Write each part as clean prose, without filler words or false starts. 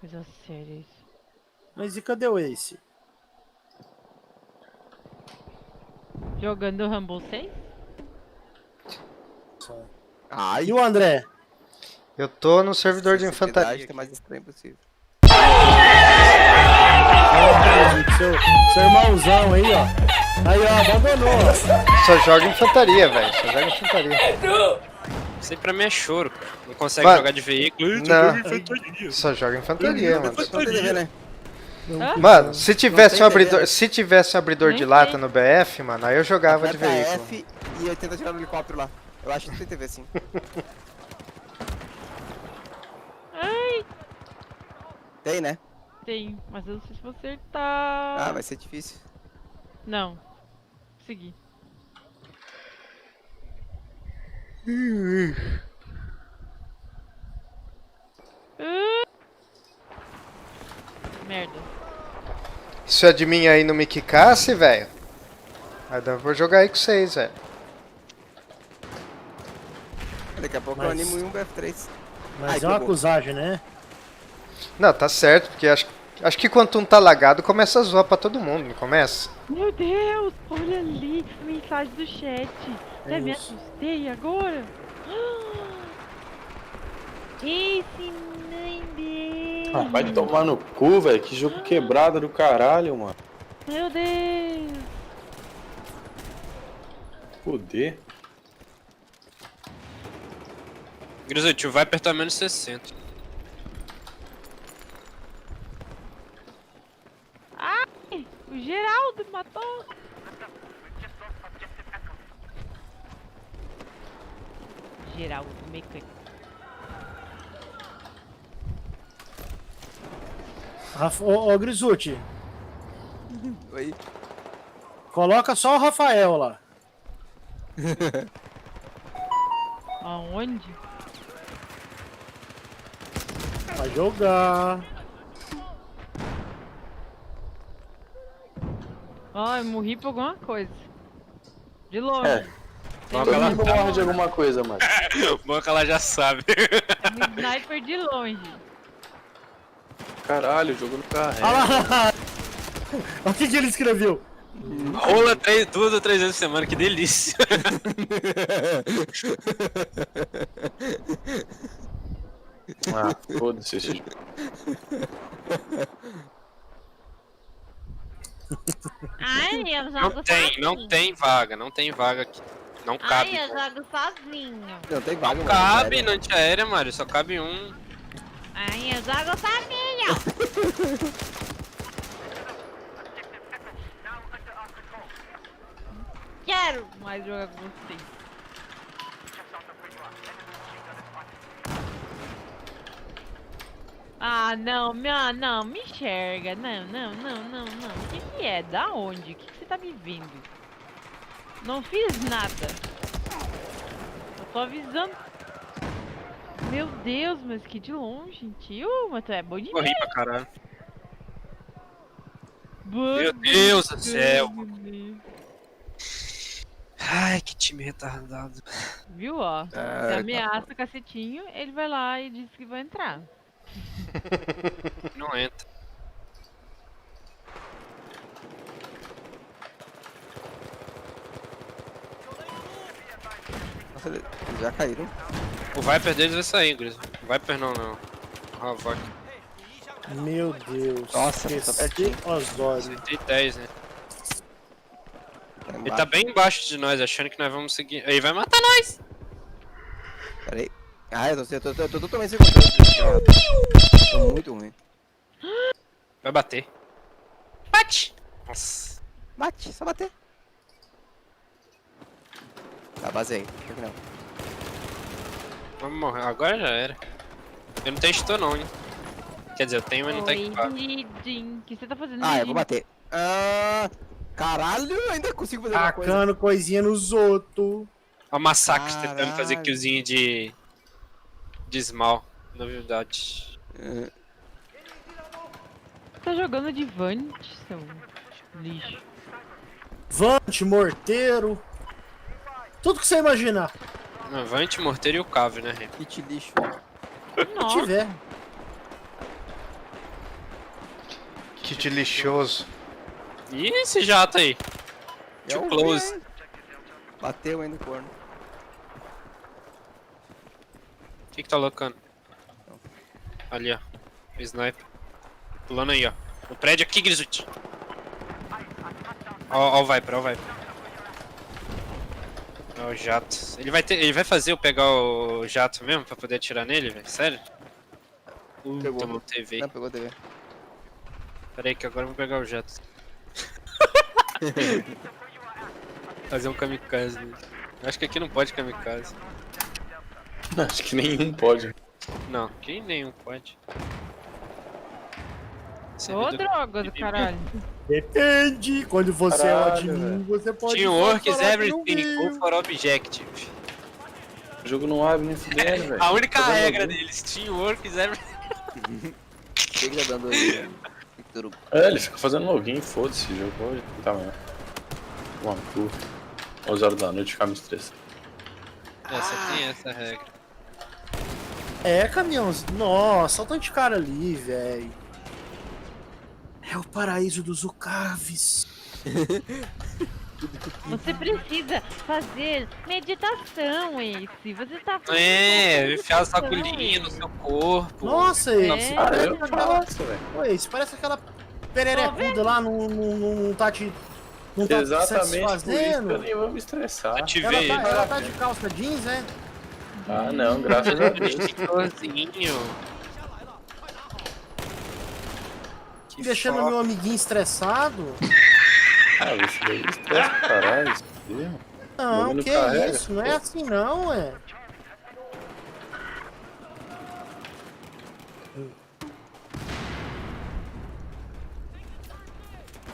Coisa séria isso. Mas e cadê o Ace? Jogando Rumble 6? Ai, E o André? Eu tô no servidor de sensibilidade infantaria. é mais estranho possível. Seu irmãozão aí, ó. Aí, ó, abandonou, ó. Só joga infantaria, velho. Só joga infantaria. Isso aí pra mim é choro, cara. Não consegue Mano, jogar de veículo. não. Só joga infantaria, mano. Não tem TV, né? Mano, se tivesse Não um tem abridor, TV. se tivesse um abridor de Nem lata sei. no BF, mano, aí eu jogava de Aperta veículo. F e tenta tirar no helicóptero lá. Eu acho que não tem TV sim. Ai, Tem, né? tem, mas eu não sei se vou acertar. Ah, vai ser difícil. Não. Consegui. Merda. Se o admin aí não me quicasse, velho. Aí dá pra jogar aí com vocês, velho. Daqui a pouco eu Mas- animo em um BF3. Mas Ai, é uma pegou. acusagem, né? Não, tá certo, porque acho que quando um tá lagado, começa a zoar pra todo mundo, não começa? Meu Deus, olha ali a mensagem do chat. Até me isso. assustei agora. Esse nem dele. Ah, vai tomar no cu, velho. Que jogo quebrado do caralho, mano. Meu Deus. Poder. Griso, tio Viper tá menos 60. Ai, o Geraldo matou. Geraldo mecânico. Ô, Grisuti, Oi. coloca só o Rafael lá. Aonde? Vai jogar. Ai, morri por alguma coisa. De longe. É. Tem Todo ela mundo morre de alguma coisa, mano. Bom que ela já sabe. um sniper de longe. Caralho, o jogo não carrega. Olha lá. Olha o que ele escreveu. Rola 2 ou 3 vezes por semana, que delícia. Ah, foda-se esse jogo. Ai, eu jogo Não tem vaga, não tem vaga aqui. Não cabe. Ai, eu jogo sozinho. Não tem vaga, mano. Cabe sério. na antiaérea, Mário, só cabe um. Ai, eu jogo sozinho. Quero. Mais jogar com vocês. Ah, não, não, me enxerga. Não. O que é? Da onde? O que você tá me vendo? Não fiz nada. Eu tô avisando. Meu Deus, mas que de longe, tio. Mas tu é bom de Corri pra caralho. Meu Meu Deus do céu. Deus. Ai, que time retardado. Viu, ó? Ah, Você tá ameaça o cacetinho, ele vai lá e diz que vai entrar. Não entra. Nossa, eles já caíram. O Viper deles vai sair, Griso. Viper não. Ah, vai. Meu Deus. Nossa, tá pertinho. As olhos. 110, né? Tá Ele embaixo. tá bem embaixo de nós, achando que nós vamos seguir. Ele vai matar nós! Pera aí. Ah, eu tô totalmente sem controle. Tô muito ruim. Vai bater. Bate! Nossa. Bate, só bater. Tá, basei. Por que não? Vamos morrer. Agora já era. Eu não tenho stun não, hein? Quer dizer, eu tenho, mas não tá Oi, equipado. Didin. O que você tá fazendo? Ah, eu Didin? vou bater. Ah, caralho, ainda consigo fazer alguma coisa. Tacando coisinha nos outros. Ó o massacre Caralho. tentando fazer killzinho de Small. Novidade. Tá jogando de Vant, seu lixo. Vante, morteiro. Tudo que você imaginar. Avante, morteiro e o cave, né, Rê? Kit lixo. Se Nossa, tiver. kit lixoso. Ih, esse jato aí. Too Eu close. vi, hein? Bateu ainda o corno. O que tá locando? Ali, ó. O sniper. Pulando aí, ó. No prédio aqui, Grisut. Ó o Viper, ó o Viper. Ó o jato. Ele vai fazer eu pegar o jato mesmo pra poder atirar nele, velho? Sério? Pegou. Tomou TV. Não, pegou a TV. Pera aí que agora eu vou pegar o jato. Fazer um kamikaze nele. Acho que aqui não pode kamikaze. Acho que nenhum pode. Não, aqui nenhum pode. Ô, Servidor- droga do caralho. Depende. Quando você é o Caralho, admin, você pode... Teamwork is falar que não everything, viu. go for objective. O jogo não abre nem fudendo, velho. A única Tá dando regra algum? deles, teamwork is everything. Chega dando aí. Tudo. Ele fica fazendo login, foda-se, o jogo pode tentar amanhã. Uma cu. 11 horas da noite ficar me estressando. Só tem essa regra. É, caminhãozinho. Nossa, olha o tanto de cara ali, velho. É o paraíso dos Ucaves. Você precisa fazer meditação, esse. Você tá fazendo. Enfiar as meditação, agulhinhas no Ace. seu corpo. Nossa, esse. É. Ah, eu faço, velho. Oi, isso parece aquela pererecuda lá, não tá te. Não tá te Exatamente por isso que eu satisfazendo. nem vou me estressar. Ativei. Ela tá de calça jeans, é? Ah, não, graças a Deus. Senhorzinho. Que Deixando foda. meu amiguinho estressado. Ah, isso daí estressa pra caralho. Isso daí. Não, Bagulho que carrega, isso, não é pô. assim não, é.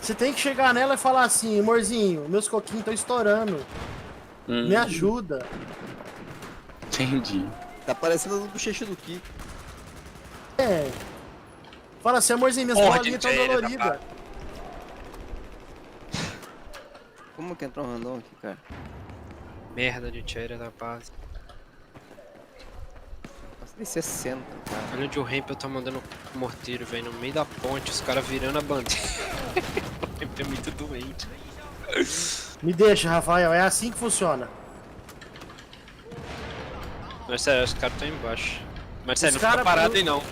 Você tem que chegar nela e falar assim, amorzinho, meus coquinhos estão estourando. Me ajuda. Entendi. Tá parecendo o bochecho do Kiko. É. Fala assim, amorzinho, minhas Porra, bolinhas estão DJ, doloridas. Como que entrou um random aqui, cara? Merda de tira da paz. Nossa, tem 60, cara. Olha onde o Hempel tá mandando morteiro, velho. No meio da ponte, os caras virando a bandeira. O Hempel é muito doente. Me deixa, Rafael, é assim que funciona. Mas sério, os caras estão embaixo. Mas sério, Os não fica cara- parado aí não.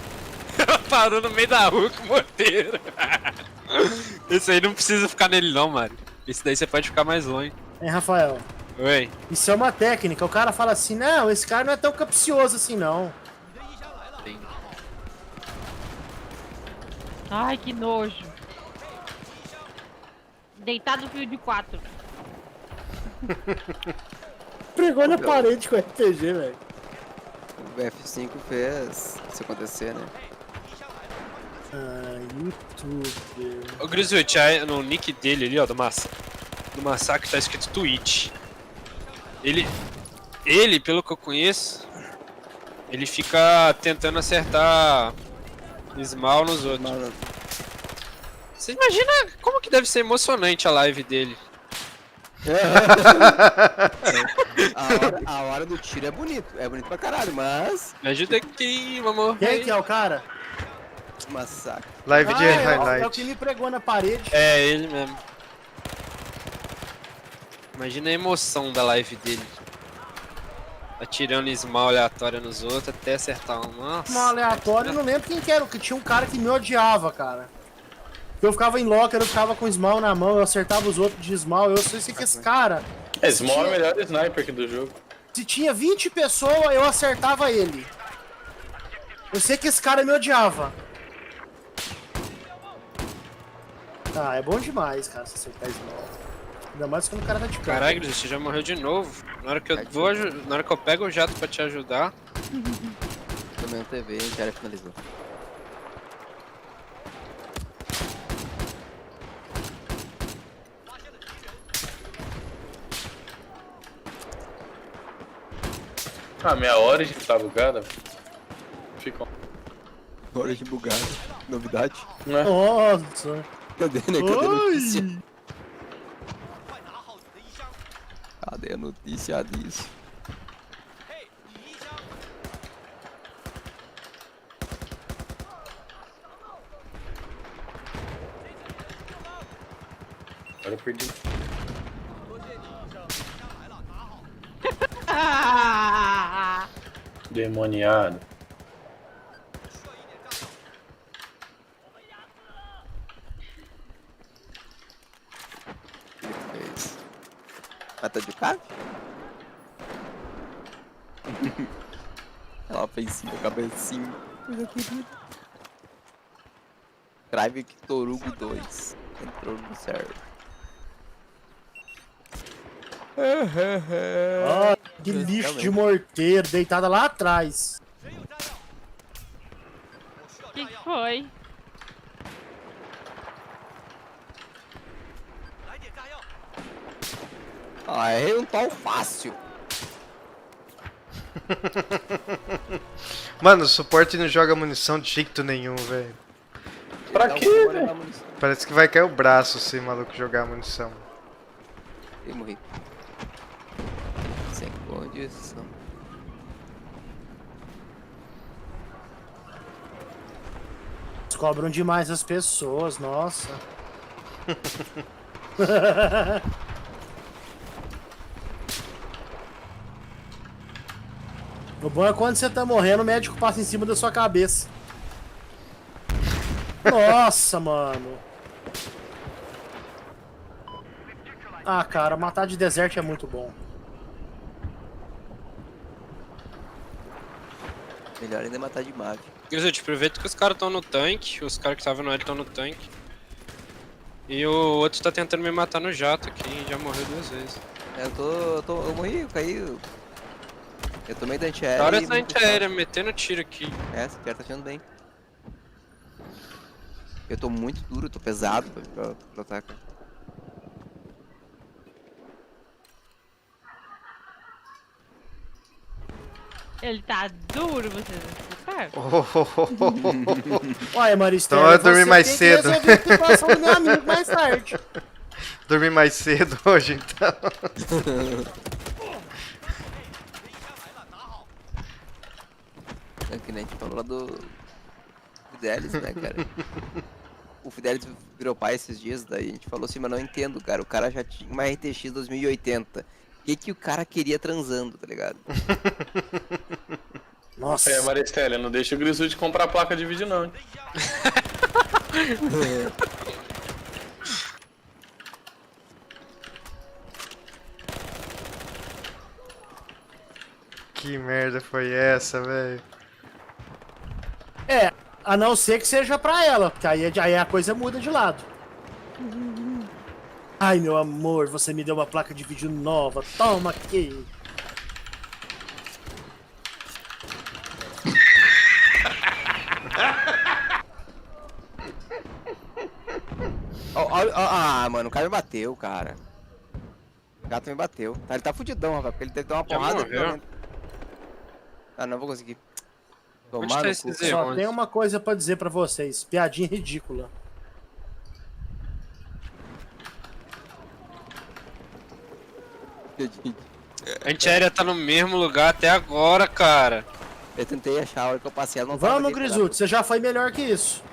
Parou no meio da rua com o morteiro. Esse aí não precisa ficar nele não, Mário. Esse daí você pode ficar mais longe. É, Rafael, Oi. isso é uma técnica. O cara fala assim, não, esse cara não é tão capcioso assim, não. Ai, que nojo. Deitado no fio de 4. Pregou na parede com RPG, velho. O BF5 fez isso acontecer, né? Ah, YouTube. O Grizzly, no nick dele ali, ó, do massacre tá escrito Twitch. Ele, pelo que eu conheço, ele fica tentando acertar Small nos outros. Mano, Você imagina como que deve ser emocionante a live dele. a hora do tiro é bonito. É bonito pra caralho, mas... Me ajuda aqui, vamos Quem que é o cara? Massacre. Live de é o que highlight. me pregou na parede. É, ele mesmo. Imagina a emoção da live dele. Atirando small aleatória nos outros até acertar um. Nossa. No aleatório, eu não lembro quem que era, que tinha um cara que me odiava, cara. Eu ficava em locker, eu ficava com small na mão, eu acertava os outros de small, eu sei que esse cara, É, Small é o melhor sniper aqui do jogo. se tinha 20 pessoas, eu acertava ele. Eu sei que esse cara me odiava. Ah, é bom demais, cara, se acertar small. Ainda mais quando o cara tá de cara. Caralho, você já morreu de novo. Na hora que eu vou, na hora que eu pego o jato pra te ajudar. Também o TV, o cara finalizou. Ah, minha Origin tá bugada. Fica. Hora de bugado. Novidade. Né? Nossa. Cadê, né? Cadê a notícia? Oi. Cadê a notícia disso? Agora eu perdi. Demoniado. Ele fez. Mata de cara? Ela fez sim, cabecinho. Coisa querida. Drive Torugo 2. Entrou no server. Ó, que lixo de morteiro, deitada lá atrás. Que foi? Ah, é um tal fácil. Mano, o suporte não joga munição de jeito nenhum, velho. Pra Dá um quê, fone velho? na munição. Parece que vai cair o braço se o maluco jogar munição. Ih, morri. Sem condição. Eles cobram demais as pessoas, nossa. O bom é quando você tá morrendo, o médico passa em cima da sua cabeça. Nossa, mano. Ah, cara, matar de deserto é muito bom. Melhor ainda é matar de mave. Grizzly, aproveita que os caras estão no tanque, os caras que estavam no L estão no tanque. E o outro tá tentando me matar no jato aqui, e já morreu 2 vezes. Eu morri, eu caí. Eu tomei da Da antiaérea. hora e essa antiaérea, metendo tiro aqui. É, esse cara tá achando bem. Eu tô muito duro, tô pesado pra atacar. Ele tá duro, vocês escutaram? Olha, Maristela, Então eu dormi mais tem cedo. que resolver a situação do meu amigo mais tarde. Dormi mais cedo hoje, então. É que nem a gente falou lá do Fidelis, né, cara? O Fidelis virou pai esses dias, daí a gente falou assim, mas não entendo, cara. O cara já tinha uma RTX 2080. O que o cara queria transando, tá ligado? Nossa. É, Maristela, não deixa o Grisude comprar placa de vídeo, não, hein? Que merda foi essa, velho? É, a não ser que seja pra ela, porque aí a coisa muda de lado. Ai, meu amor, você me deu uma placa de vídeo nova. Toma aqui. Ah, mano, o cara me bateu, cara. O gato me bateu. Tá, ele tá fudidão, rapaz, porque ele teve que dar uma Já porrada. morreu. Ah, não vou conseguir. Onde Tomar tá no esse cu. Zé? Só Onde? tem uma coisa pra dizer pra vocês. Piadinha ridícula. A antiaérea tá no mesmo lugar até agora, cara. Eu tentei achar a hora que eu passei, ela não Vamos, tava Grisuto, você já foi melhor que isso.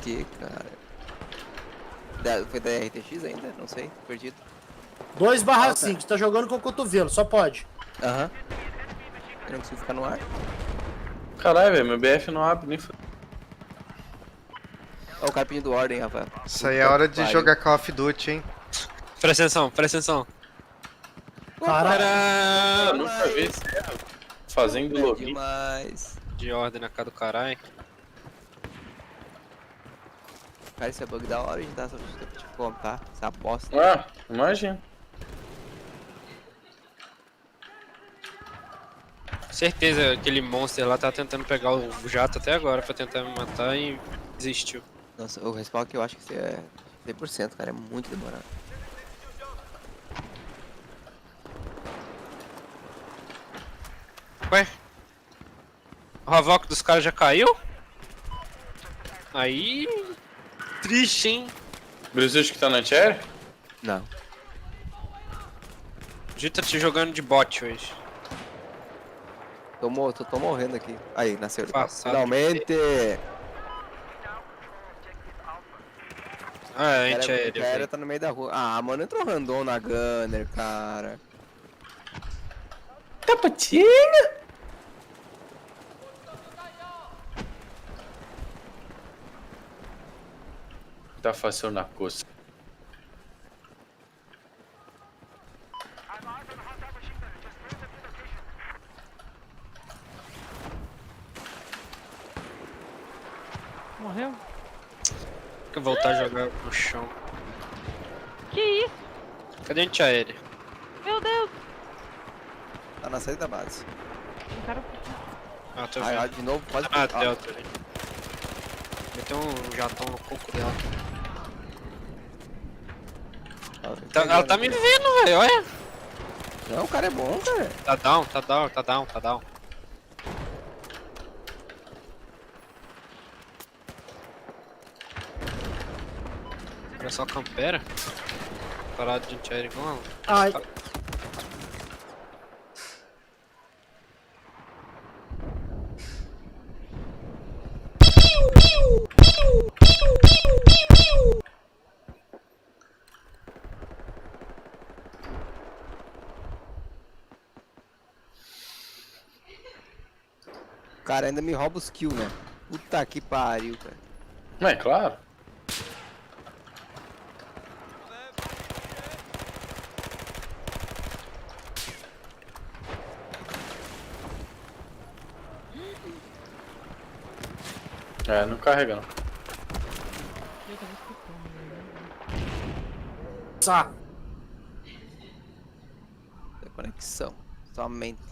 aqui, cara. Foi da RTX ainda? Não sei, perdido. 2/5, você tá jogando com o cotovelo, só pode. Aham. Eu não consigo ficar no ar. Caralho, velho, meu BF não abre nem f... Ó, o cara pedindo ordem, rapaz. Isso aí é hora de jogar Call of Duty, hein? Presta atenção, presta atenção. Caralho. Eu nunca vi esse erro. Fazendo login. Demais. De ordem na cara do caralho. Cara, esse é bug da hora de dar, só pra te contar. Essa aposta. Ah, imagina. Certeza aquele monster lá tá tentando pegar o jato até agora pra tentar me matar e desistiu. Nossa, o respawn que eu acho que isso é 100%, cara. É muito demorado. Ué? O Havoc dos caras já caiu? Aí... Triste, hein? Grisude que tá na antiaérea? Não. O Gito tá te jogando de bot hoje. Tô morrendo aqui. Aí, nasceu. Passado. Finalmente! Ah, a O gente é ele. cara tá no meio da rua. Ah, mano, entrou random na Gunner, cara. Capatinha! Tá fácil na costa. Morreu? Tem que voltar a jogar no chão. Que isso? Cadê a gente aérea? Meu Deus! Tá na saída da base. O cara... Ah, tô Ai, vendo. de novo, quase. Ah, Delta ali. Meteu um jatão no coco dela. Ela tá me vendo, velho, olha. Não, o cara é bom, cara. Tá down, tá down, tá down, tá down. Olha só, campera. Parado de gente aérea igual. Ai. O cara ainda me rouba os kills, né? Puta que pariu, cara. Não é claro? É, não carrega não. Eu tava escutando, Sá. É conexão. Somente.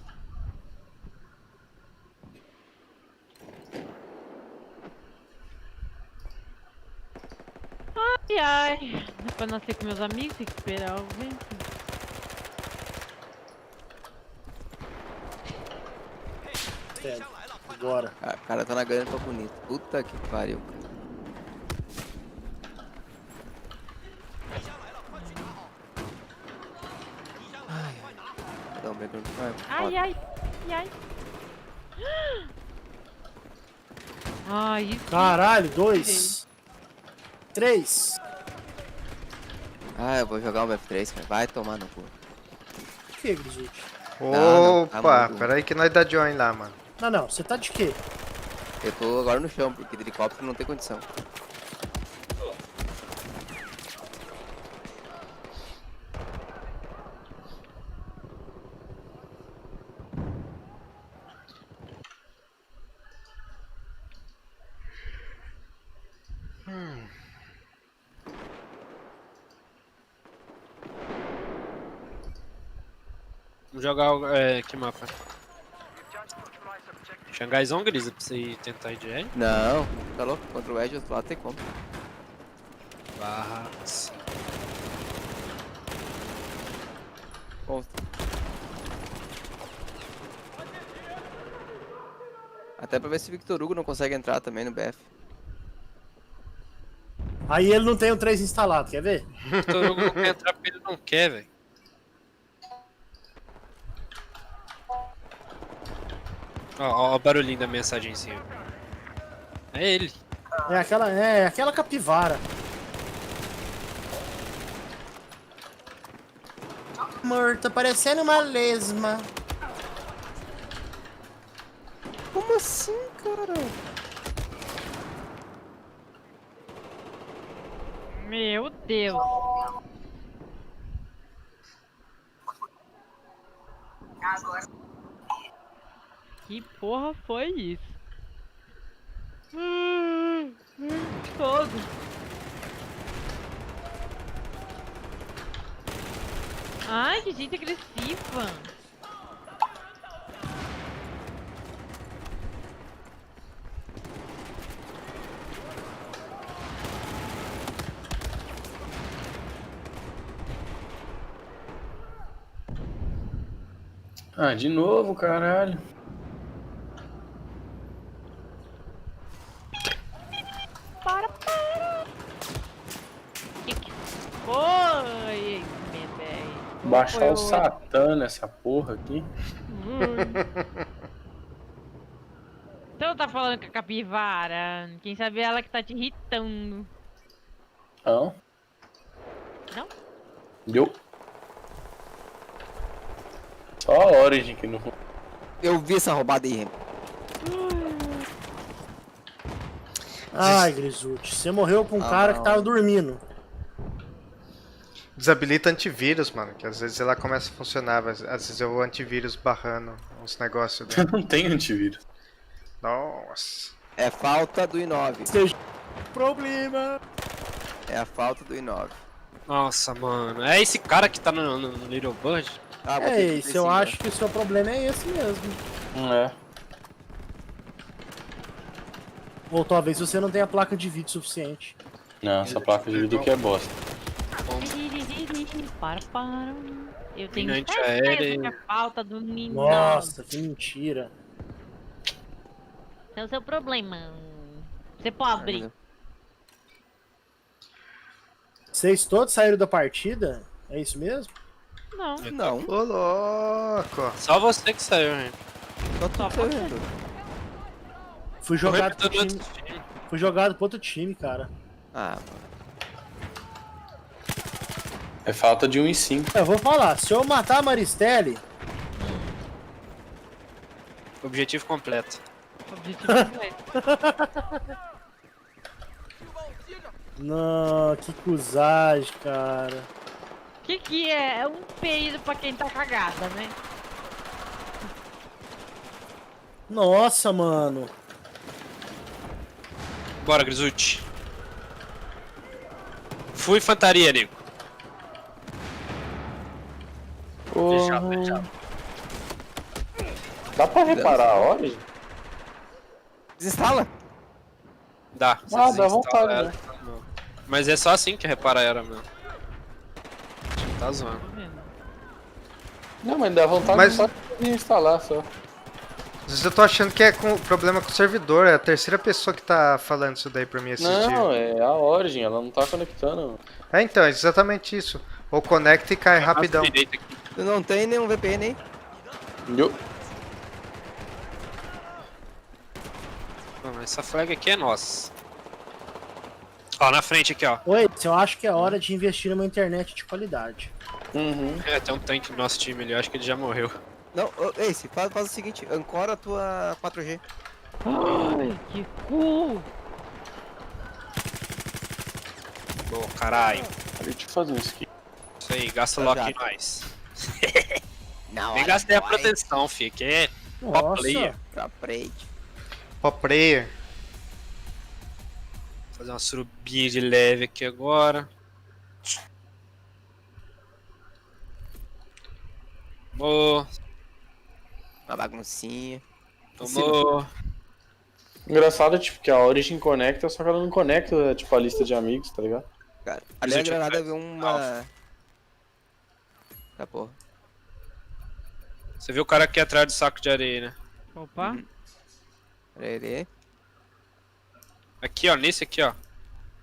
Ai, ai. É pra nascer com meus amigos, tem que esperar o vento. É, agora. Ah, o cara tá na Gunner, tá bonito. Puta que pariu, cara. Vou dar um background. Ai, ai. Ai. Ai, isso. Caralho, 2. 3. Ah, eu vou jogar um BF3, cara. Vai tomar no cu. De que, Grisute? Não, tá Opa, muito. peraí que nós dá join lá, mano. Não, não. Você tá de quê? Eu tô agora no chão, porque de helicóptero não tem condição. Vamos jogar que mapa? Xangaizão, Grisa, pra você ir tentar ir de L? Não, tá louco? Contra o Edge, lá tem como. Barra. Sim. Consta. Até pra ver se o Victor Hugo não consegue entrar também no BF. Aí ele não tem o 3 instalado, quer ver? Todo mundo quer entrar porque ele não quer, velho. Ó o barulhinho da mensagem em cima. É ele. É aquela capivara. Amor, tá parecendo uma lesma. Como assim, cara? Meu Deus. Que porra foi isso? Todo. Ai, que gente agressiva. Ah, de novo, caralho. Para. Que foi, bebê? Baixar o Satã nessa porra aqui. Então tá falando com a capivara. Quem sabe ela que tá te irritando. Não. Não? Deu. Só a Origin que não. Eu vi essa roubada aí, Remy. Ai, Grisuti, você morreu pra um Ah, cara não. que tava dormindo. Desabilita antivírus, mano, que às vezes ela começa a funcionar, mas às vezes é o antivírus barrando uns negócios dele. Não tem antivírus. Nossa. É falta do i9. Seja problema. É a falta do i9. Nossa, mano. É esse cara que tá no Little Bird? Ah, É botei isso, eu acho que o seu problema é esse mesmo. É. Ou talvez você não tenha placa de vídeo suficiente. Não, essa placa de vídeo aqui é bosta. Para. Eu tenho Noite certeza aérea. que é falta do menino. Nossa, que mentira. Esse é o seu problema. Você pobre. Vocês todos saíram da partida? É isso mesmo? Não. Não, Ô, louco. Só você que saiu, hein? só tô vendo. Fui jogado pro Correu time. todo outro time. Fui jogado pro outro time, cara. Ah, mano. É falta de 1 e 5. Eu vou falar, se eu matar a Maristelli, Objetivo completo. Objetivo completo. não, que cusagem, cara. Que é? É um peido pra quem tá cagada, né? Nossa, mano. Bora, Grisuti. Fui infantaria, nego. Fechado. Dá pra reparar a Origin? Desinstala? Dá. Ah, dá desinstala vontade, ela. né? Não. Mas é só assim que repara ela, meu. Acho que tá zoando. Tá vendo? Não, mas dá vontade Mas- só de instalar só. Às vezes eu tô achando que é com problema com o servidor, é a terceira pessoa que tá falando isso daí pra mim esses dias. Não, é a Origin, ela não tá conectando. É, então, é exatamente isso. Ou conecta e cai rapidão. Direita aqui. Tu não tem nenhum VPN aí? Yo. Não, mas essa flag aqui é nossa. Ó, na frente aqui, ó. Oi, eu acho que é hora de investir numa internet de qualidade. Uhum. É, tem um tanque no nosso time ali, eu acho que ele já morreu. Não, ô, Ace, faz o seguinte, ancora a tua 4G. Ai, que cu! Ô, caralho. Deixa eu fazer um skin. Isso aí, gasta Tá lock já. em nós. Não, Nem gastei a proteção, fi, que é top Nossa. player. Pra frente. Pro player. Fazer uma surubinha de leve aqui agora. Tomou, Uma baguncinha. tomou. Engraçado, tipo, que a Origin conecta, só que ela não conecta, tipo, a lista de amigos, tá ligado? Cara, ali na Resident Evil granada veio uma... Ah, porra. Você viu o cara aqui atrás do saco de areia, né? Opa. Pera aí. Aqui, ó, nesse aqui, ó.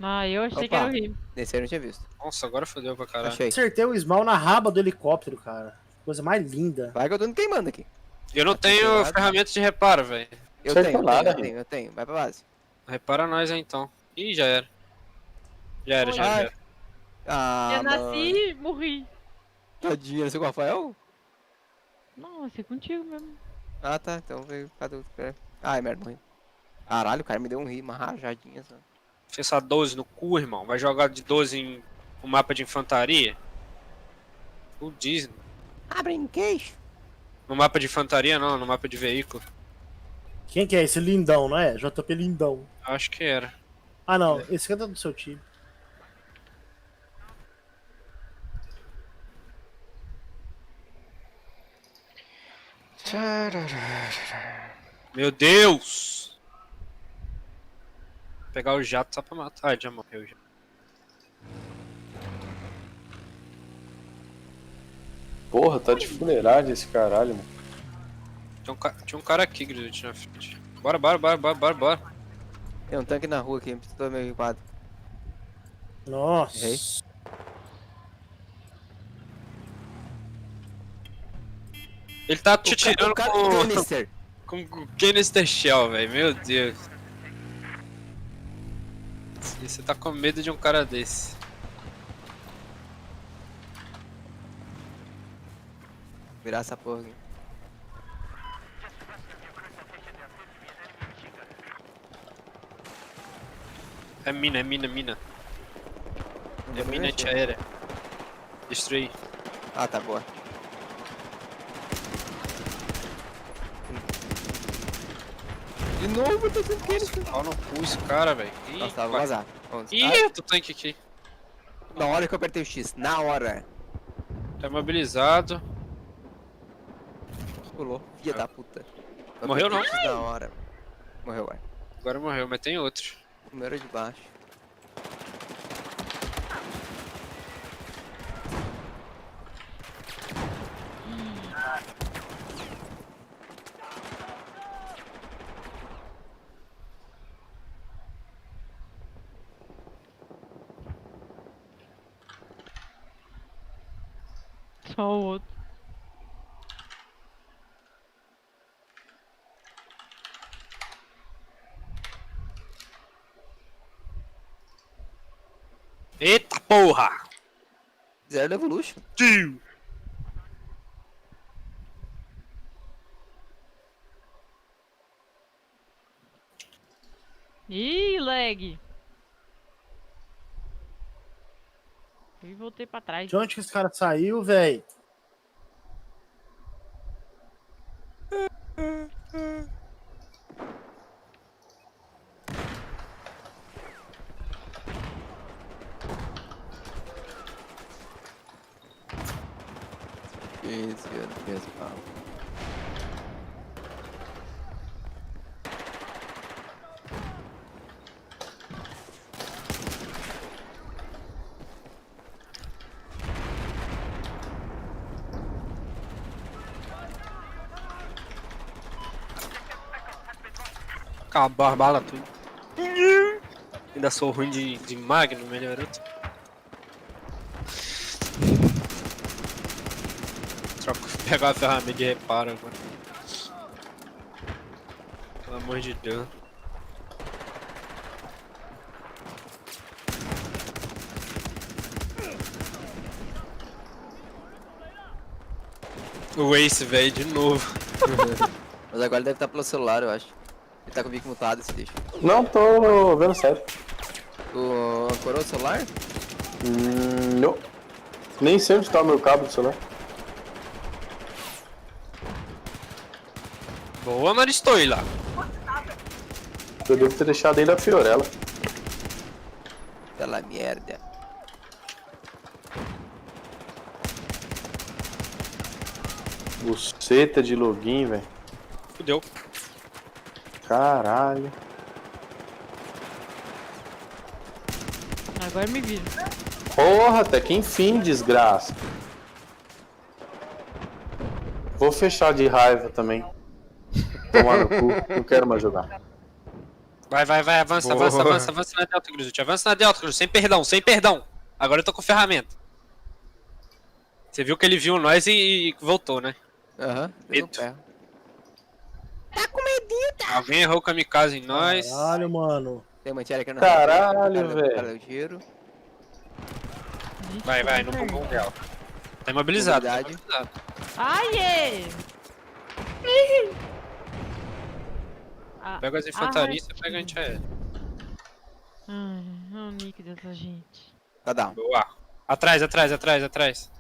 Ah, eu achei que Opa. era o Rio. Nesse aí eu não tinha visto. Nossa, agora fodeu pra caralho. Achei. Acertei o Small na raba do helicóptero, cara. Coisa mais linda. Vai que eu tô me queimando aqui. Eu não tenho Acertou nada. ferramenta de reparo, velho. Eu Acertou tenho, nada, eu tenho. Vai pra base. Repara nós aí então. Ih, já era. Já era, já Ah, era. Ah, eu nasci e morri. Tadinha, nasceu com o Rafael? Não, nasci contigo mesmo. Ah, tá. Então veio. Cadê o... Pera. Ai, merda, morri. Caralho, o cara me deu um ri, uma rajadinha só. Fez essa 12 no cu, irmão. Vai jogar de 12 em um mapa de infantaria? O Disney. Abre em queixo. No mapa de infantaria não, no mapa de veículo. Quem que é esse lindão, não é? JP Lindão. Acho que era. Ah, não. Esse canta do seu time. Meu Deus! Vou pegar o jato só pra matar. Ah, já morreu já. Porra, tá de fuleiragem esse caralho, mano. Tinha um cara aqui, Grisute, na frente. Bora, bora, bora, bora, bora, bora. Tem um tanque na rua aqui, tô meio equipado. Nossa. Errei. Ele tá te tirando o cara com... do canister. Com o canister shell, velho. Meu Deus. E você tá com medo de um cara desse. Virar essa porra aqui. É mina, é mina, mina. Não É vou nem mina mexer. antiaérea. Destruir. Ah, tá boa. De novo, tô sem querer. Pau no cu esse cara, velho. Ih, Nossa, tá, vou vai. vazar. Vamos. Ih, Ah, eu tô tanque aqui. na hora que eu apertei o X. Na hora. Tá imobilizado. Pulou. Filha da puta. Eu Morreu apertei não? o X na hora. Morreu, ué. Agora morreu, mas tem outro. Primeiro de baixo. Só o outro. Eita porra! Zero Evolution. Tio! Ih, lag. E voltei pra trás. De onde que esse cara saiu, velho? Isso, BFzao. Acabou a bala tudo. Ainda sou ruim de Magno, melhorando. Pegar a ferramenta de reparo agora. Pelo amor de Deus. O Ace, velho, de novo. Mas agora ele deve estar pelo celular, eu acho. Ele tá com o mic mutado, esse lixo. Não, tô vendo sério. Tu ancorou o celular? Não. Nem sei onde tá o meu cabo do celular. Boa, Maristoila. Eu devo ter deixado ele a Fiorella. Pela merda. Buceta de login, velho. Fudeu. Caralho. Agora me vira. Porra, até que enfim, desgraça. Vou fechar de raiva também. Tomar no cu, não quero mais jogar. Vai, vai, vai, avança, Boa. avança, avança, avança na Delta, Gruzut. Avança na Delta, Gruzut, sem perdão, sem perdão. Agora eu tô com ferramenta. Você viu que ele viu nós e voltou, né? Aham, deu no Eito. pé. Alguém errou o kamikaze em nós. Caralho, mano. Tem uma antiaérea aqui no Caralho, velho. Cara, deu tiro. Gente, Vai, vai, no tô com bumbum dela. Tá imobilizado, tá Mobilidade. imobilizado. Ai, é! Ah, Pega as infantaristas e pega a antiaérea. ai, o nick dessa gente. Tá down. Boa. Atrás, atrás, atrás, atrás.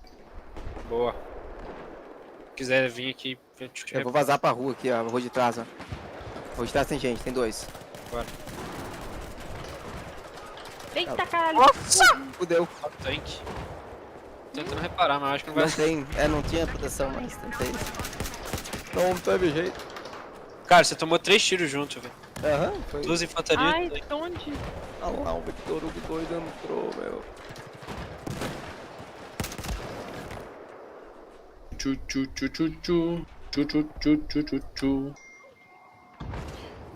Boa. Se quiser vir aqui, Eu vou vazar pra rua aqui, ó. A rua de trás, ó. A rua de trás tem gente, tem dois. Bora. Eita, caralho! Fudeu. Ó, tanque. Tô tentando reparar, mas acho que não vai Não tem. É, não tinha proteção, mas tentei. Não teve jeito. Cara, você tomou 3 tiros junto, velho. Aham, foi. 2 infantarias. Ai, onde? Olha lá, o Victor Hugo doido entrou, meu. Tchu, tchu, tchu, tchu, tchu. Tchu, tchu, tchu, tchu, tchu, tchu.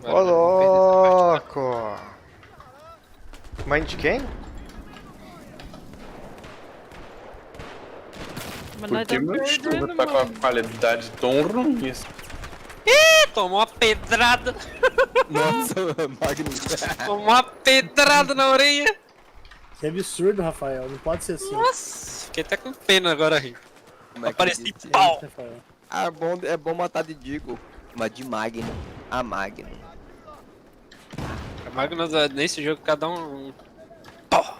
Vai, Ô vai, vamos perder louco! Mãe de quem? Mas nós Por que estamos meu chuva perdendo, tá com mano. a qualidade tão ruim assim? essa. Tomou uma pedrada. Nossa, Magno. Tomou uma pedrada na orelha. Que absurdo, Rafael. Não pode ser assim. Nossa, fiquei até com pena agora, Rio. Como é que Apareci, ele disse? pau! Ah, é bom matar de Deagle. Mas de Magnum. A Magnum. A Magnus, nesse jogo, cada um... Pau!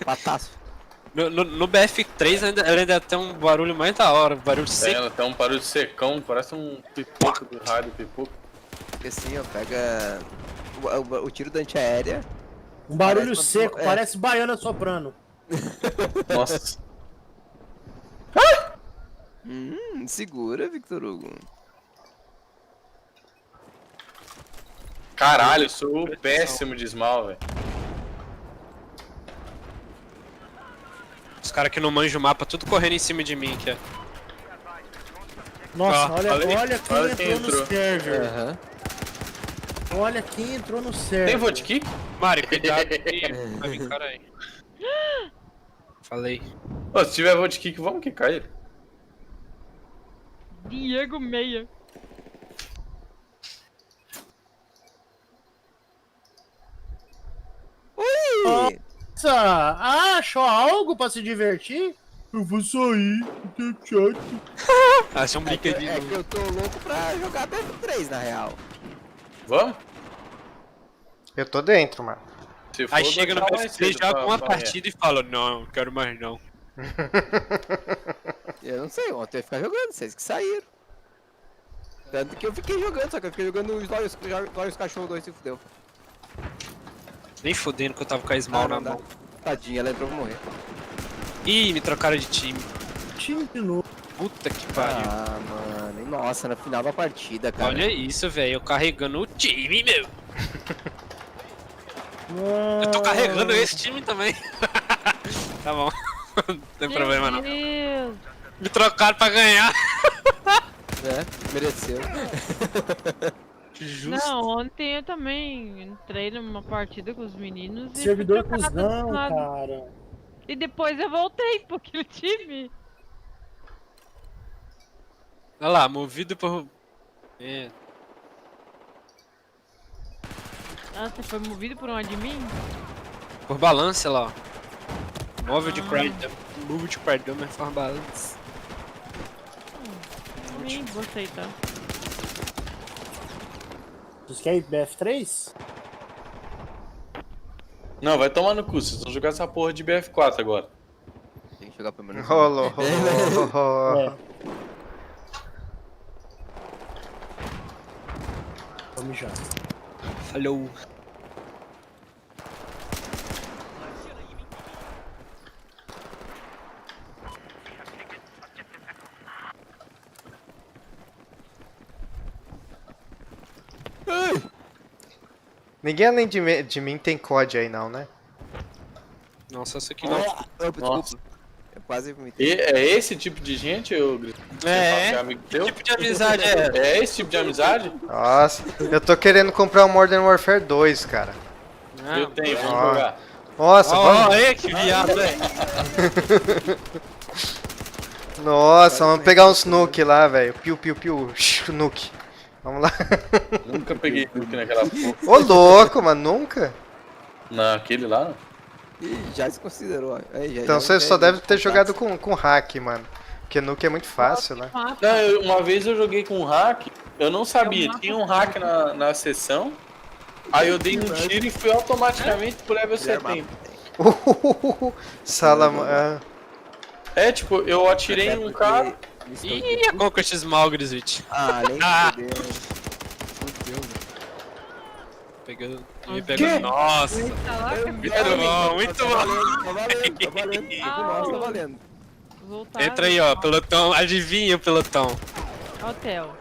Pataço. No BF3 ela ainda tem um barulho mais da hora, um barulho Tem, seco. ela tem um barulho secão, parece um pipoco do raio do pipoco. Porque assim, ó, pega o tiro da antiaérea. Um barulho Parece uma- seco, é. parece baiana soprando. Nossa. Segura, Victor Hugo. Caralho, eu sou péssimo de Smal, velho. Os caras que não manjam o mapa, tudo correndo em cima de mim, que é. Nossa, Ó, olha quem olha quem entrou no entrou. server. Aham. Olha quem entrou no server. Tem vote kick? Mari, cuidado que vai vir cara aí. Falei. Ô, se tiver vote kick, vamos quicar ele. Diego Meia. Ui! Nossa, achou algo pra se divertir? Eu vou sair, tô chato. Ah, isso é um brinquedinho. É que eu tô louco pra jogar BF3, na real. Vamos? Eu tô dentro, mano. Se for, Aí chega no vai mais BF3, cedo joga pra- uma pra partida e fala, não, não quero mais não. Eu não sei, ontem eu ia ficar jogando, vocês que saíram. Tanto que eu fiquei jogando, só que eu fiquei jogando os Olhos Cachorro 2 se fudeu. Nem fudendo que eu tava com a Small na não dá. mão. Tadinha, ela entrou pra morrer. Ih, me trocaram de time. Time de novo. Puta que pariu. Ah, mano. E nossa, no final da partida, cara. Olha isso, velho. Eu carregando o time, meu. Eu tô carregando esse time também. Tá bom. Não tem problema não. Meu Deus. Me trocaram pra ganhar. É, mereceu. Justo. Não, ontem eu também entrei numa partida com os meninos e Servidor fui trocada cuzão, do lado. cara. E depois eu voltei pro aquele time. Olha lá, movido por... É. Ah, você foi movido por um admin? Por balance, olha lá. Ó. Móvel de credit. Move de credit, mas for balance. Nem vou aceitar. Vocês querem BF3? Não, vai tomar no cu, vocês vão jogar essa porra de BF4 agora. Tem que jogar pelo menos. Rolou. É. Vamos já. Falhou. Ninguém além de mim tem COD aí não, né? Nossa, essa aqui não. Desculpa. Eu quase vomitei. E é esse tipo de gente, ô Gris? Você fala que é amigo Que teu? tipo de amizade é essa? É esse tipo de amizade? Nossa, eu tô querendo comprar o Modern Warfare 2, cara. Eu tenho, vamos Ó. jogar. Nossa, Ó, vamos... aí, que viado, velho. Nossa, vamos pegar uns nuke lá, velho. Piu, piu, piu. Nuke. Vamos lá. Nunca peguei nuke naquela porra. Ô, louco, mano, nunca? Naquele lá, não. Ih, já se considerou. Aí, Então você só deve ter jogado com hack, mano. Porque nuke é muito fácil, né? Mapa. Não, uma vez eu joguei com um hack, eu não sabia, tinha um hack na sessão, aí eu dei um tiro e fui automaticamente pro level 70. Sala... É, tipo, eu atirei em um cara, Ih, a Conquest Small, Griswitch. Ah, nem fudeu. Fudeu, Pegando. Quê? Pegando. Nossa. Tá lá, Muito bom, muito bom. Tá valendo, tá valendo. Nossa, tá valendo. voltaram. Entra aí, ó, pelotão. Adivinha o pelotão. Hotel.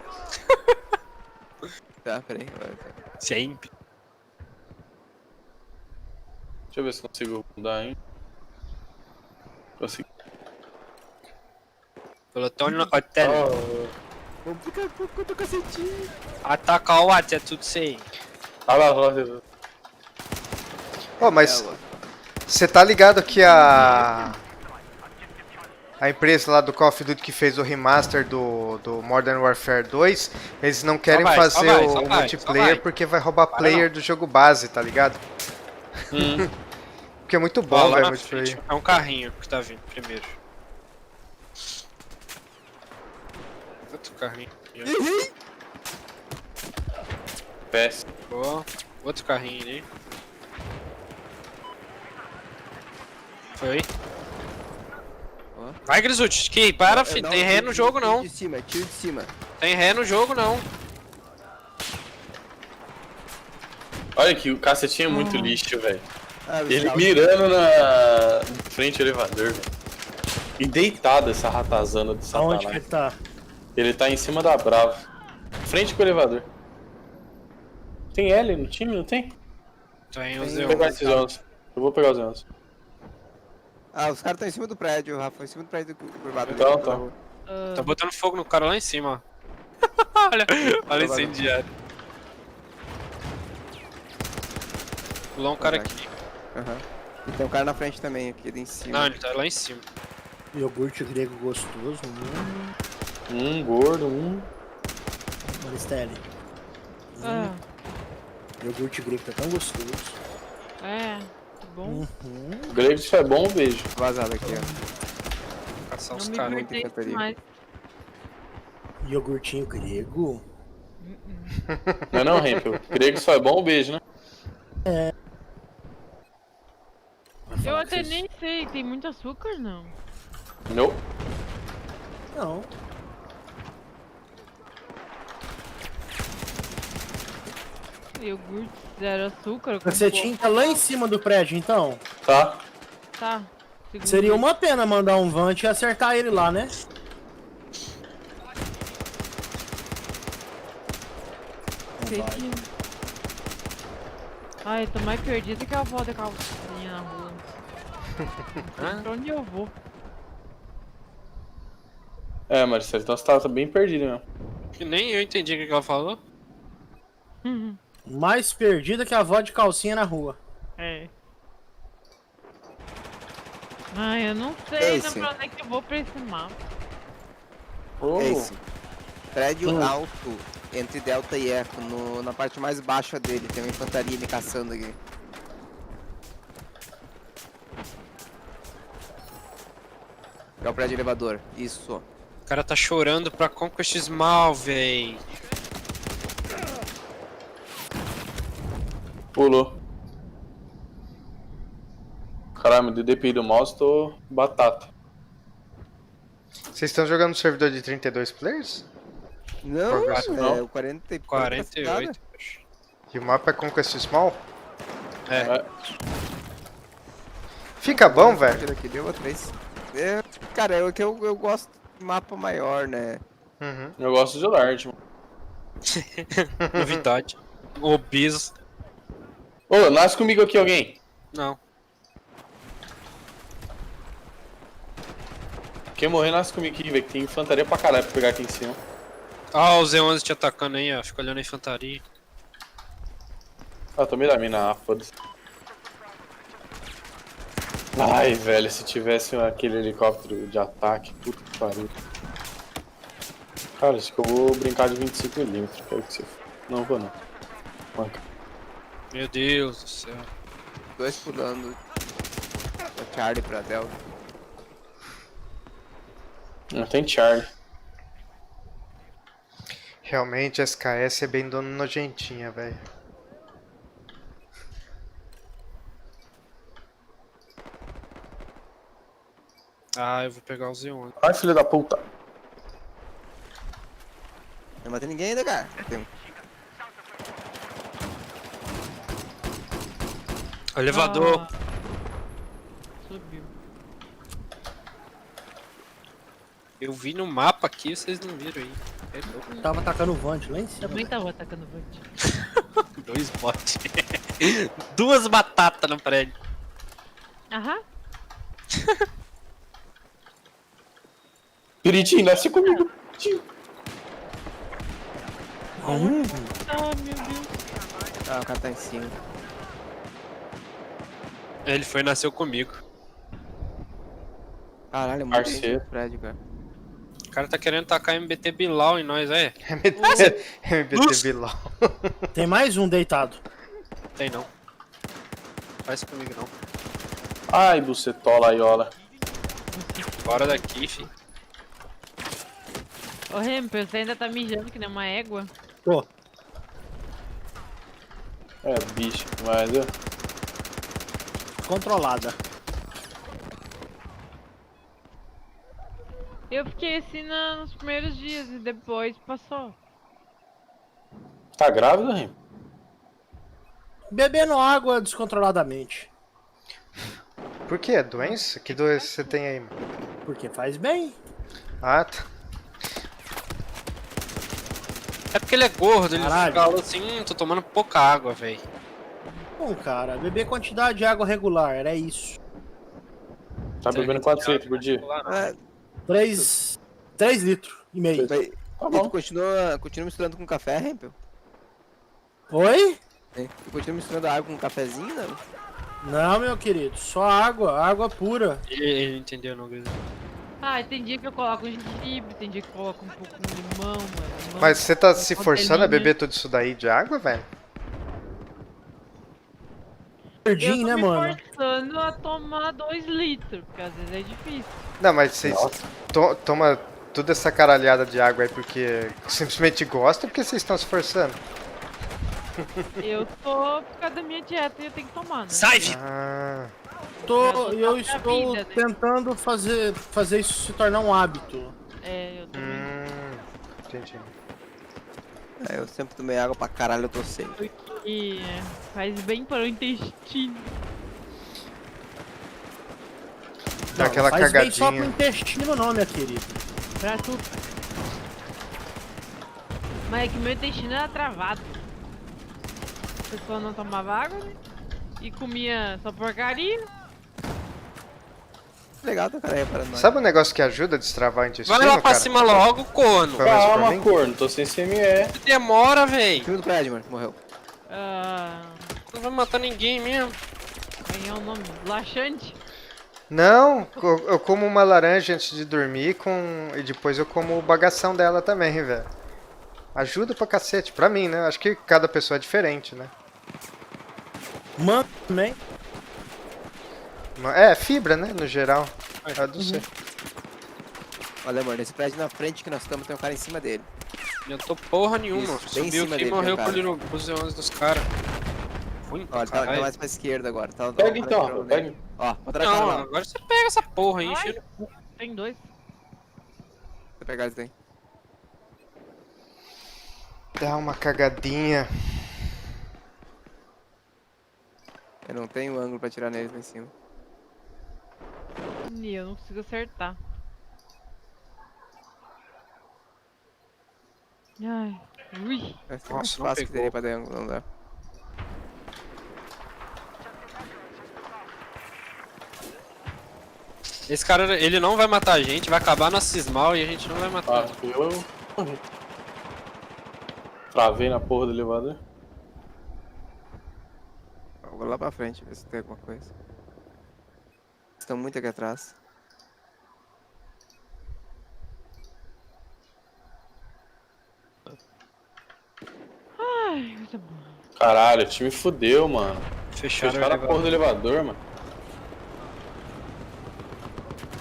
Tá, peraí. Sempre. deixa eu ver se consigo mudar, hein. Consegui. Pelotão no hotel. Vamos ficar com o cacetinho. Ataca o Watts, é tudo sem. Olha lá, olha lá. Ô, mas você tá ligado que a empresa lá do Call of Duty que fez o remaster do Modern Warfare 2, eles não querem vai, fazer só vai, o só vai, multiplayer só vai. porque vai roubar Para player não. do jogo base, tá ligado? Porque é muito Ó, bom, lá velho, na multiplayer. frente, é um carrinho que tá vindo primeiro. carrinho. Péssimo. Boa. Outro carrinho ali. Foi. Ó. Vai, Grisute. Que para, filho. Não, Tem ré no jogo, não. Tiro de cima, tiro de cima. Tem ré no jogo, não. Olha que o cacetinho é muito lixo, velho. Ah, Ele Gustavo, mirando na frente do elevador, velho. E deitado essa ratazana do Aonde que satanás. ele tá? Ele tá em cima da Brava. Frente com o elevador. Tem L no time, não tem? Tem Tem os Vou pegar esses 11. Eu vou pegar os 11. Ah, os caras estão em cima do prédio, Rafa. Em cima do prédio do curvado. Então, ali, tá. do- Tá botando fogo no cara lá em cima, ó. Olha o incendiário. Pulou um cara aqui. Aham. E tem um cara na frente também, aqui em cima. Não, ele tá lá em cima. Iogurte grego gostoso. Gordo, Maristelli. Ah, Iogurte grego tá tão gostoso. é. Bom. Grego, se é bom, um beijo. Vazado aqui, ó. Caçar Não os me caras. muito pertence infantaria. mais. Iogurtinho grego? Não é não, Rempel? Grego só é bom, um beijo, né? Vai Eu falar que até vocês- nem sei, tem muito açúcar não? Não. Não. Iogurte zero açúcar. com Cacetinho tá lá em cima do prédio, então. Tá. pouco. Tá. Segundo Seria uma pena mandar um Vant e acertar ele lá, né? Não vai. Cacetinho. Ai, tô mais perdida que a avó da calcinha na rua. Não sei pra onde eu vou. É, Marcelo, então você tá bem perdido mesmo. Que nem eu entendi o que ela falou. Mais perdida que a avó de calcinha na rua. É. Ai, eu não sei Esse. pra onde é que eu vou pra esse mapa. Oh. É esse. Prédio alto, entre Delta e Eco, na parte mais baixa dele. Tem uma infantaria me caçando aqui. É o prédio elevador. Isso. O cara tá chorando pra Conquest Small, véi. Pulou. Caramba, de DPI do mouse, tô batata. Vocês estão jogando no servidor de 32 players? Não, Progresso, é não. o 40 e pouco 48, acho. E o mapa é Conquest Small? É. Fica bom, velho. Aqui deu 3. É, cara, eu gosto de mapa maior, né? Uhum. Eu gosto de large, mano. Novidade. Obeso. Ô, nasce comigo aqui alguém. Não. Quem morrer, nasce comigo aqui, velho. Que tem infantaria pra caralho pra pegar aqui em cima. Ah, o Z11 te atacando aí, ó. Fica olhando a infantaria. Ah, tomei da mina, foda-se. Ai, velho, se tivesse aquele helicóptero de ataque, puta que pariu. Cara, acho que eu vou brincar de 25mm, quero que você... Não vou não. Manca. Meu Deus do céu. 2 pulando. Da Charlie pra Delta. Não tem Charlie. Realmente, SKS é bem dono nojentinha, velho. Ah, eu vou pegar o Z11. Ai, filho da puta. Não matei ninguém ainda, cara. Tem um. Elevador. Ah, subiu. Eu vi no mapa aqui, vocês não viram aí. É louco. Tava atacando o Vant lá em cima. Também velho. tava atacando o Vant. 2 bots. 2 batatas no prédio. Aham. Piritinho, nasce comigo. Tio. Ah, meu Deus. Ah, o cara tá em cima. Ele foi e nasceu comigo. Caralho, é muito gente Parceiro. no prédio, cara. O cara tá querendo tacar MBT Bilal em nós, é? MBT Bilal. Tem mais um deitado. Tem não. Faz comigo não. Ai, bucetola, aiola. Bora daqui, fi. Ô, Rempel, você ainda tá mijando que nem uma égua? Pô, É, bicho, mas eu... controlada. Eu fiquei assim nos primeiros dias e depois passou. Tá grávida, Rim? Bebendo água descontroladamente. Por quê? É doença? Que doença você tem aí, mano? Porque faz bem. Ah, tá. É porque ele é gordo, ele Caralho. fala assim, tô tomando pouca água, velho. Bom, cara, beber quantidade de água regular, era isso. Tá bebendo 4 litros por dia? É, 3 litros e meio. mas- Tá e bom. tu continua misturando com café, Rempel? Oi? Tu continua misturando água com cafezinho, não? Não, meu querido, só água pura. Ele entendeu, não, Guilherme. Ah, tem dia que eu coloco gengibre, tem dia que eu coloco um pouco de limão, mano. Limão, Mas você tá se uma forçando a rodelinha. beber tudo isso daí de água, velho? Eu Verdinho, tô né, me mano? forçando a tomar 2 litros, porque às vezes é difícil. Não, mas vocês toma toda essa caralhada de água aí porque simplesmente gosta ou porque vocês estão se forçando? Eu tô por causa da minha dieta e eu tenho que tomar, né? Sai, Vi! Ah, Eu pra estou vida, né? tentando fazer isso se tornar um hábito. É, eu também. entendi. É, eu sempre tomei água pra caralho, eu tô seco. Porque faz bem para o intestino. Dá Não, aquela faz bem só pro cagadinha. intestino não, minha querida. Pra tudo. Mas é que meu intestino era travado. A pessoa não tomava água, né? E comia só porcaria. Legal, tá, cara, reparando nós. Sabe um negócio que ajuda a destravar o intestino, Vai lá pra cara? cima logo, corno. Foi mesmo pra Calma, mim? corno, tô sem CME. Demora, velho. Filho do prédio, mano, morreu. Ah, Não vai matar ninguém mesmo. qual é o nome? Laxante? Não, eu como uma laranja antes de dormir e depois eu como o bagação dela também, velho. Ajuda pra cacete, pra mim, né? Acho que cada pessoa é diferente, né? Mano, também. É, fibra, né? No geral. É do ser. Olha, amor, nesse prédio na frente que nós estamos, tem um cara em cima dele. Não tô porra nenhuma. Isso, bem em Subiu cima aqui e dele, morreu cara. com os 11 dos caras. Ruim pra Olha, tá caralho. mais pra esquerda agora. Tá, Pega então, rapaz, pega. Ó, bota na cara Não, lá. agora você pega essa porra aí, Ai. enche Tem 2. Vou pegar isso daí. Dá uma cagadinha. Eu não tenho ângulo pra tirar neles lá em cima. E eu não consigo acertar. Ai, ui. Essa é Nossa, mais não fácil que pegou. teria pra dar ângulo, não dá. Esse cara, ele não vai matar a gente, vai acabar no cismal e a gente não vai matar. Ah, eu morri. Travei na porra do elevador. Vou lá pra frente, ver se tem alguma coisa. Estão muito aqui atrás. Ai, coisa boa. Caralho, o time fudeu, mano. Fecharam Fecharam a o porra do elevador, mano.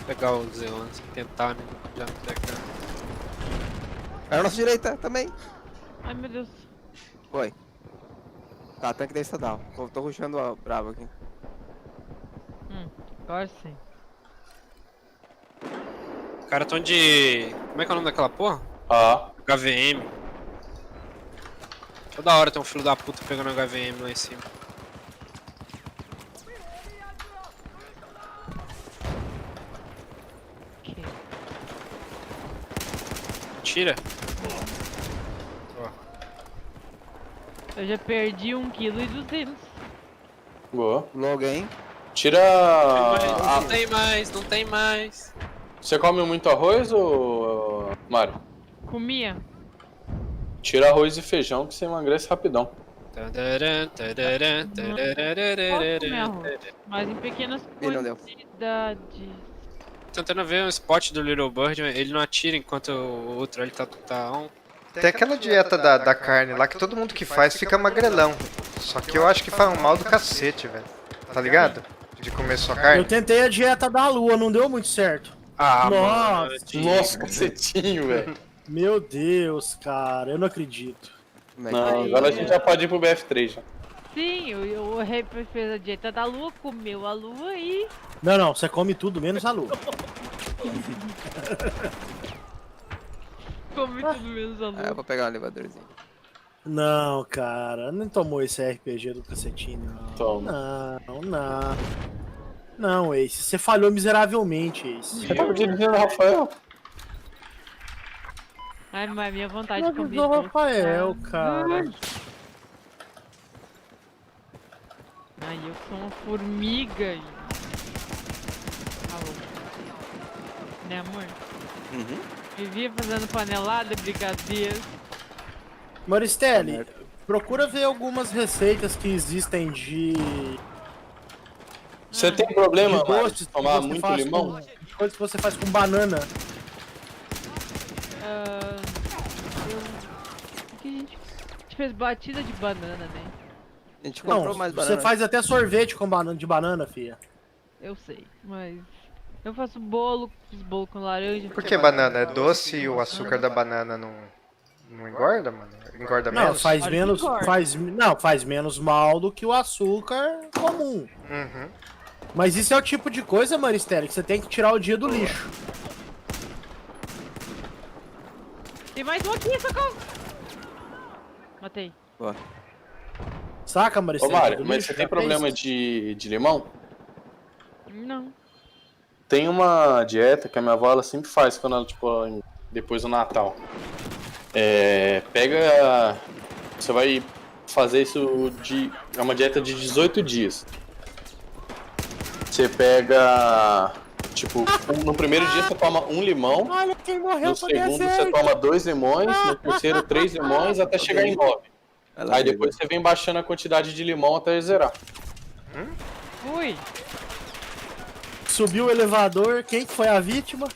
Pegar o Zeon, tentar, né? Já não pega. Cara, na nossa direita também. Ai, meu Deus. Foi. Tá, tanque da estatal. Tô rushando o bravo aqui. Agora sim. Os caras tão de... Como é que é o nome daquela porra? Ah, HVM. Toda hora tem um filho da puta pegando HVM lá em cima. Ok. Tira. Eu já perdi 1,2 kg. boa. Logo, hein? Tira. Não tem mais, não tem mais. Você come muito arroz ou. Mário? Comia. Tira arroz e feijão que você emagrece rapidão. Posso comer arroz, mas em pequenas Ih, não deu. quantidades. Tentando ver um spot do Little Bird, ele não atira enquanto o outro ele tá on. Tem aquela dieta da carne lá que todo mundo que faz fica magrelão. Só que eu acho que faz um mal do cacete, velho. Tá ligado? De comer só Eu carne. tentei a dieta da lua, não deu muito certo. Ah, Nossa. mano. Nossa, cacetinho, velho. Meu Deus, cara, eu não acredito. Como é que Não, é? agora a gente já pode ir pro BF3 já. Sim, o rei fez a dieta da lua, comeu a lua e... Não, não, você come tudo menos a lua. Come tudo menos a Ah, eu lua. vou pegar um elevadorzinho. Não, cara, não tomou esse RPG do cacetinho, não. Toma. Não. Não, Ace, você falhou miseravelmente, Ace. Você tava dirigindo, Rafael? Ai, mas minha vontade Não de comer avisou o doce, Rafael, tá? cara. Ai, eu sou uma formiga. Alô. Né, amor? Uhum. Vivia fazendo panelada, brigadeiro. Maristelli, procura ver algumas receitas que existem de Você tem problema, de Mário, doces de que tomar você muito faz limão? de coisas que você faz com banana. O que a gente fez batida de banana, né? A gente Não, comprou mais você banana. faz até sorvete com banana, de banana, filha. Eu sei, mas eu faço bolo, fiz bolo com laranja. Por que banana? É doce e o açúcar da banana não engorda, mano? Engorda Não, menos? faz Olha que menos, engorda. faz menos mal do que o açúcar comum. Uhum. Mas isso é o tipo de coisa, Maristelli, que você tem que tirar o dia do lixo. Tem mais um aqui, socorro! Matei. Boa. Saca, Ô, Maristelli? Mário, do mas lixo, você já tem problema fez? de limão? Não. Tem uma dieta que a minha avó ela sempre faz quando ela, tipo, depois do Natal. Pega. Você vai fazer isso de. É uma dieta de 18 dias. Você pega. Tipo, no primeiro dia você toma um limão. Olha quem morreu No com segundo você desejo. toma 2 limões. No terceiro, 3 limões até chegar em 9. Vai lá, Aí depois você vem baixando a quantidade de limão até zerar. Fui. Subiu o elevador, quem que foi a vítima?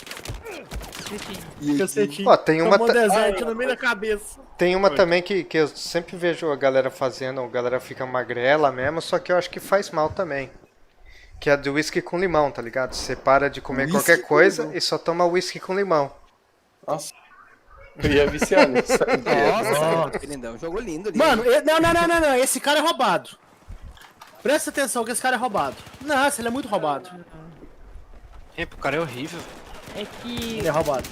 Cacetinho. Ó, tem uma Tomou deserto no meio da cabeça. Tem uma também que eu sempre vejo a galera fazendo, a galera fica magrela mesmo, só que eu acho que faz mal também. Que é a do whisky com limão, tá ligado? Você para de comer Whisky qualquer com coisa limão? e só toma whisky com limão. Nossa. Eu ia viciar nisso. Nossa, que lindão. Jogo lindo ali. Mano, não. Esse cara é roubado. Presta atenção que esse cara é roubado. Nossa, ele é muito roubado. O cara é horrível. É que Ele é roubado.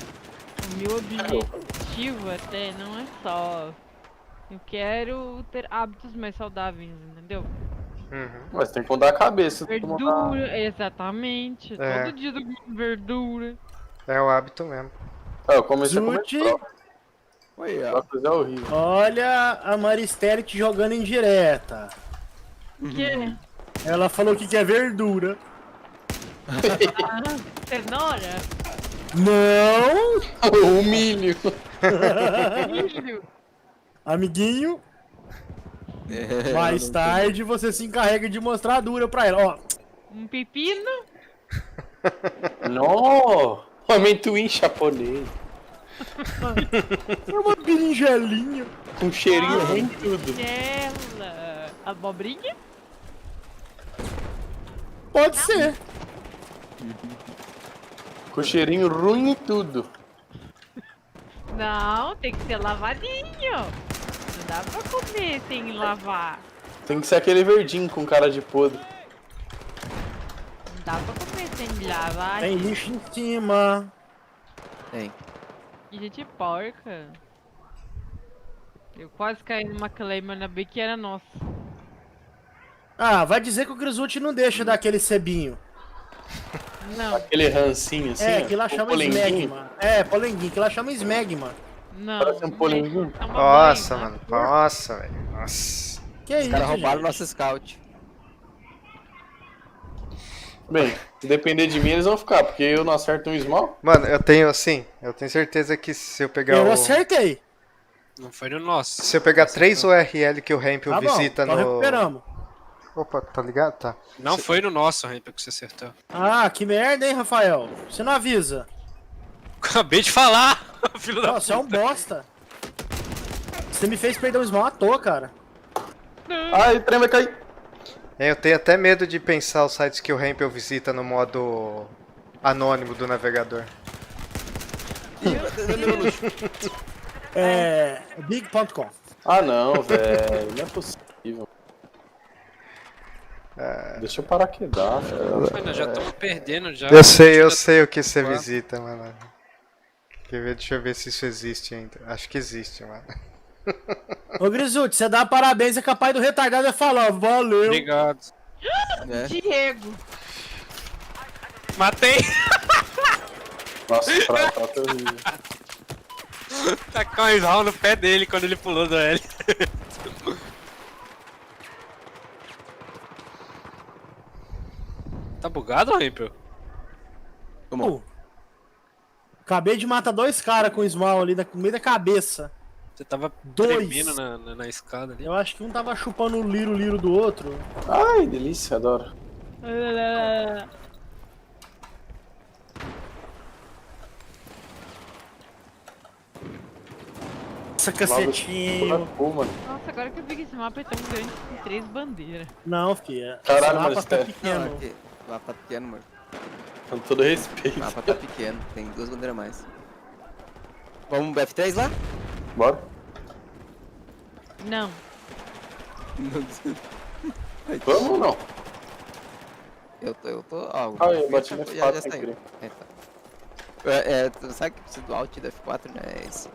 o meu objetivo até não é só. Eu quero ter hábitos mais saudáveis, entendeu? Mas tem que mudar a cabeça. tem que mudar- Verdura, exatamente. É. Todo dia eu como verdura. É o hábito mesmo. Eu comecei a comer Zuti, Oi, ó. brócolis, é horrível. olha a Maristelli te jogando em direta. O quê? Ela falou que quer verdura. Cenoura? Não! O milho. Milho? Amiguinho, É, mais tarde você se encarrega de mostrar a dura pra ela. Ó, Um pepino? Não! Um amendoim japonês. é uma berinjelinha. Com cheirinho ruim e tudo. Ela. Abobrinha? Pode ser. Com cheirinho ruim e tudo. Não, tem que ser lavadinho. Não dá pra comer sem lavar. Tem que ser aquele verdinho com cara de podre. Não dá pra comer sem lavar. Tem lixo em cima. Tem. Que gente porca. Eu quase caí numa claima na B que era nossa. Ah, vai dizer que o Grisuti não deixa daquele cebinho. Não, Aquele rancinho assim. É, ó, que lá com chama polenguinho. smegma. É, polenguinho, que lá chama smegma. não. Parece um polenguinho. Toma Nossa, banho, mano. né? Nossa, velho. Nossa. Que Os isso, caras roubaram gente? nosso scout. Bem, se depender de mim, eles vão ficar, porque eu não acerto um small. Mano, eu tenho certeza que se eu pegar Eu acertei. Não foi no nosso. Se eu pegar 3 URL que o Ramp Tá bom, visita então no... recuperamos. Opa, tá ligado? Tá. Não foi no nosso, Ramp, que você acertou. Ah, que merda, hein, Rafael? Você não avisa. Acabei de falar, filho da Nossa, você é um bosta. Você me fez perder o small à toa, cara. Ai, o trem vai cair. Eu tenho até medo de pensar os sites que o Ramp visita no modo anônimo do navegador. É. Big.com. Ah, não, velho. Não é possível. Deixa eu parar que dá, filho. Mano, já estamos perdendo já. Eu sei o que você visita, mano. Deixa eu ver se isso existe ainda. Acho que existe, mano. Ô, Grisuti, você dá parabéns, é capaz do retardado vai falar, valeu. Obrigado. Né? Diego. Matei! Nossa, tá horrível. Tacou um esral no pé dele quando ele pulou do L. Tá bugado, Rempel? Como? Acabei de matar 2 caras com small ali no meio da cabeça. Você tava Dois. tremendo na escada ali. Eu acho que um tava chupando o liro do outro. Ai, delícia, adoro. Essa cacetinho. Pô, mano. Nossa, agora que eu vi que esse mapa é tão grande, tem 3 bandeiras. Não, filha. Caralho, Esse mano, mapa esse tá cara- pequeno. Não, aqui. O mapa tá pequeno, mano. Com todo respeito. O mapa tá pequeno. Tem 2 bandeiras a mais. Vamos BF3 lá? Bora. Não. Vamos ou não? Eu tô. Ó, Ah, eu bati no já F4 sem saiu. querer. Tu sabe que precisa do Alt e do F4, né? É isso.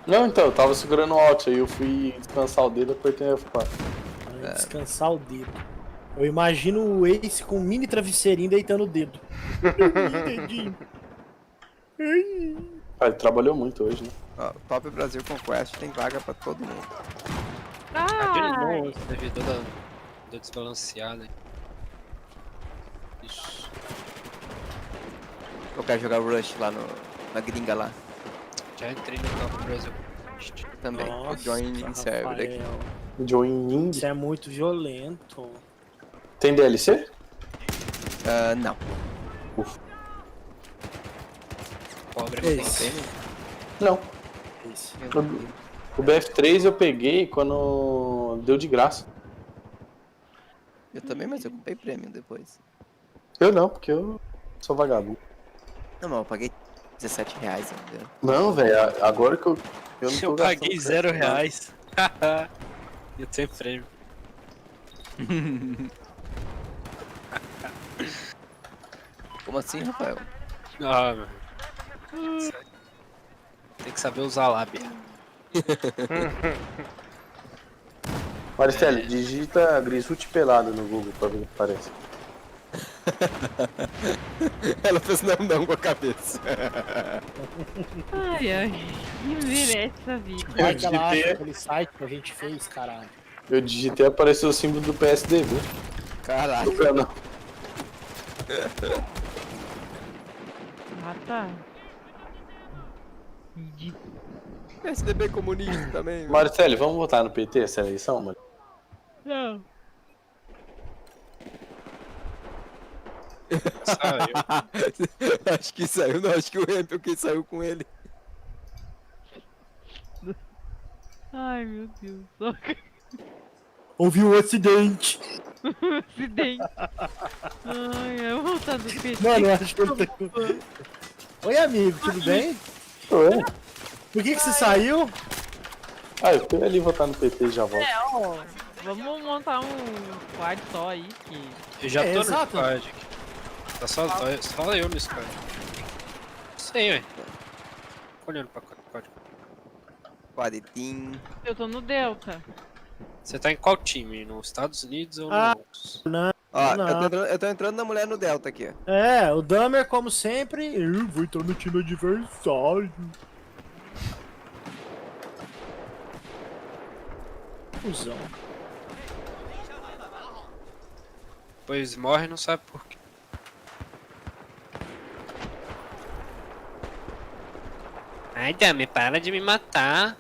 Não, então, eu tava segurando o Alt, aí eu fui descansar o dedo e apertei o F4. Descansar o dedo. Eu imagino o Ace com um mini travesseirinho deitando o dedo. Dedinho. Ah, ele trabalhou muito hoje, né? Ó, Top Brasil Conquest tem vaga pra todo mundo. Aquele Ah, bom, devido da desbalanceada aí. Ixi. Eu quero jogar Rush lá na gringa lá. Já entrei no Top Brasil. Também. Nossa, Join server aqui. Rafael. Joining. Isso é muito violento. Tem DLC? Não. Pobre. Esse. Não. Esse. O BF3 eu peguei quando deu de graça. Eu também, mas eu comprei prêmio depois. Eu não, porque eu sou vagabundo. Não, mas eu paguei R$17, entendeu? Não, velho, agora que eu não tô Eu paguei gastando R$0. Eu tenho prêmio. Como assim, Rafael? Ah, mano. Tem que saber usar a lábia. Marcelo, digita Grisuti pelado no Google pra ver o que parece. Ela fez não com a cabeça. ai, ai. Que merece essa vida. Vai que ela acha digitei- aquele site que a gente fez, caralho. Eu digitei e apareceu o símbolo do PSD, viu? Caralho. No canal. Ah, tá. Ridículo. PSDB comunista também, velho. Marcelo, vamos votar no PT essa eleição, mano? Não. Saiu. Acho que saiu, não, acho que o Hempel que saiu com ele. Ai, meu Deus. Só Houve um acidente. acidente. Ai, eu vou voltar do PT. Mano, eu acho que eu tenho... Oi, amigo, tudo bem? Oi? Por que você saiu? Ah, eu fui ali votar no PT e já volto. É, ó. Vamos montar um quad só aí que. Eu já É, tô no exato. squad aqui. Tá só eu no squad. Sei, ué. Olhando pra código. Quadretinho. Eu tô no Delta. Você tá em qual time? Nos Estados Unidos ou Ah. nos... Ó, Não. eu tô entrando na mulher no Delta aqui, ó. É, o Dahmer, como sempre. Eu vou entrar no time adversário. Fusão. Pois morre não sabe por quê. Ai, Dami, para de me matar.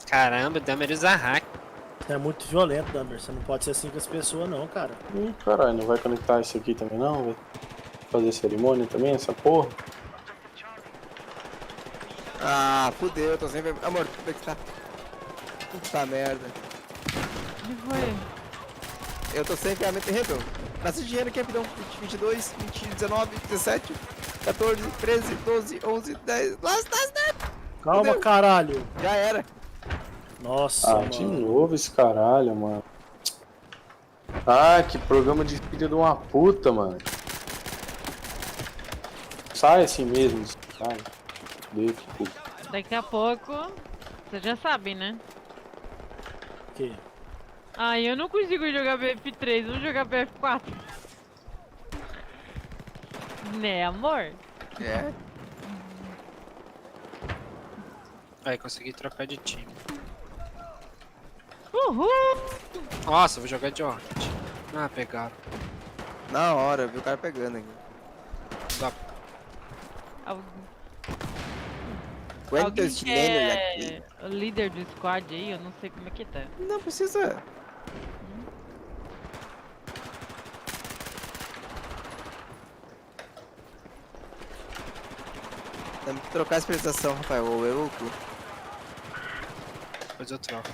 Caramba, Dami usa hack. Você é muito violento, Dahmer. Você não pode ser assim com as pessoas, não, cara. Ih, caralho, não vai conectar isso aqui também não, velho? Fazer cerimônia também, essa porra? Ah, fudeu, eu tô sempre... Amor, como é que tá? Puta merda. O que foi? Eu tô sem ferramenta Hempel. Nasce dinheiro aqui, rapidão. 20, 22, 20, 19, 17, 14, 13, 12, 11, 10... Last. Calma, Fudeu. caralho. Já era. Nossa, Ah, de mano. novo esse caralho, mano. Ah, que programa de filha de uma puta, mano. Sai assim mesmo, sai. Daqui a pouco, você já sabe, né? Que? Ai, eu não consigo jogar BF3, vamos jogar BF4. Né, amor? É. Aí, consegui trocar de time. Uhul! Nossa, vou jogar de Rocket. Ah, pegaram. Na hora, eu vi o cara pegando aqui. Dá. Al- Quantos Alguém chilenos que aqui? é o líder do squad aí, eu não sei como é que tá. Não precisa. Temos que trocar a expressão, Rafael. Ou eu ou tu. Depois eu troco.